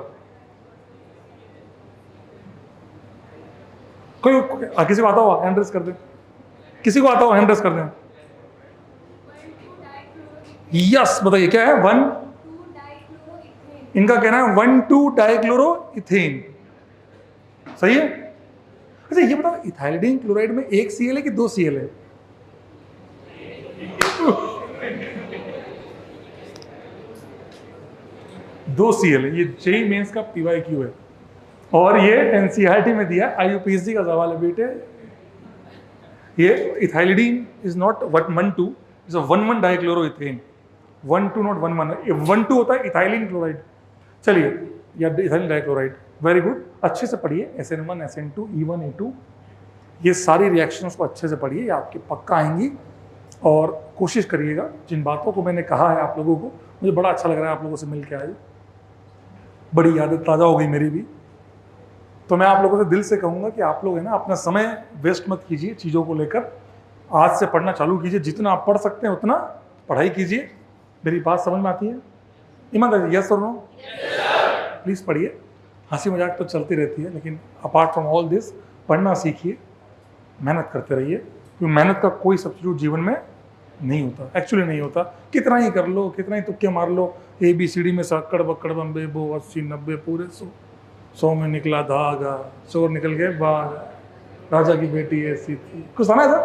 कोई किसी को आता हुआ हैंड रेस कर दे, किसी को आता हुआ हैंड रेस कर दे। यस, बताइए क्या है? 1,2-डाइक्लोरोइथेन। इनका कहना है 1,2-डाइक्लोरोइथेन। सही है? अच्छा ये बताओ, इथाइलिडीन क्लोराइड में एक Cl है कि 2 Cl है? दो Cl है। ये जेई मेंस का PYQ है और ये NCERT में दिया, IUPAC का सवाल है बेटे। ये इथाइलिडीन इज नॉट 1,2, इज 1,1-डाइक्लोरोइथेन। 1,2 नॉट 1,1, 1,2 होता है इथाइलिन क्लोराइड। चलिए, या इथाइलिन डाइक्लोराइड। वेरी गुड, अच्छे से पढ़िए। SN1, SN2, E1, E2, ये सारी रिएक्शंस को अच्छे से पढ़िए, ये आपके पक्का आएंगी। और कोशिश करिएगा, जिन बातों को मैंने कहा है आप लोगों को, मुझे बड़ा अच्छा लग रहा है आप लोगों से मिल के आज, बड़ी यादें ताज़ा हो गई मेरी भी। तो मैं आप लोगों से दिल से कहूँगा कि आप लोग है ना, अपना समय वेस्ट मत कीजिए चीज़ों को लेकर। आज से पढ़ना चालू कीजिए, जितना आप पढ़ सकते हैं उतना पढ़ाई कीजिए। मेरी बात समझ में आती है? ईमानदारी, यस और नो? प्लीज़ पढ़िए। हंसी मजाक तो चलती रहती है, लेकिन अपार्ट फ्रॉम ऑल दिस पढ़ना सीखिए, मेहनत करते रहिए, क्योंकि मेहनत का कोई सब्स्टिट्यूट जीवन में नहीं होता, एक्चुअली नहीं होता। कितना ही कर लो, कितना ही तुक्के मार लो, ABCD में सक्कड़ बक्कड़ बम्बे बो 80 90 पूरे 100 में निकला धागा, चोर निकल गए भाग, राजा की बेटी ऐसी थी, कुछ था ना ऐसा।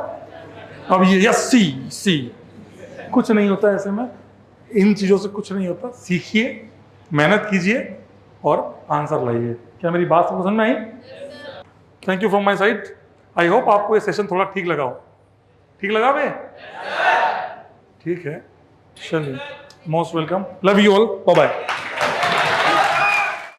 अब ये यस सी कुछ नहीं होता ऐसे में, इन चीज़ों से कुछ नहीं होता। सीखिए, मेहनत कीजिए और आंसर लाइए। क्या मेरी बात समझ में आई? Thank you from my side. I hope आपको ये सेशन थोड़ा ठीक लगा हो। ठीक लगा बे? ठीक है, चलिए, most welcome, love you all, bye bye.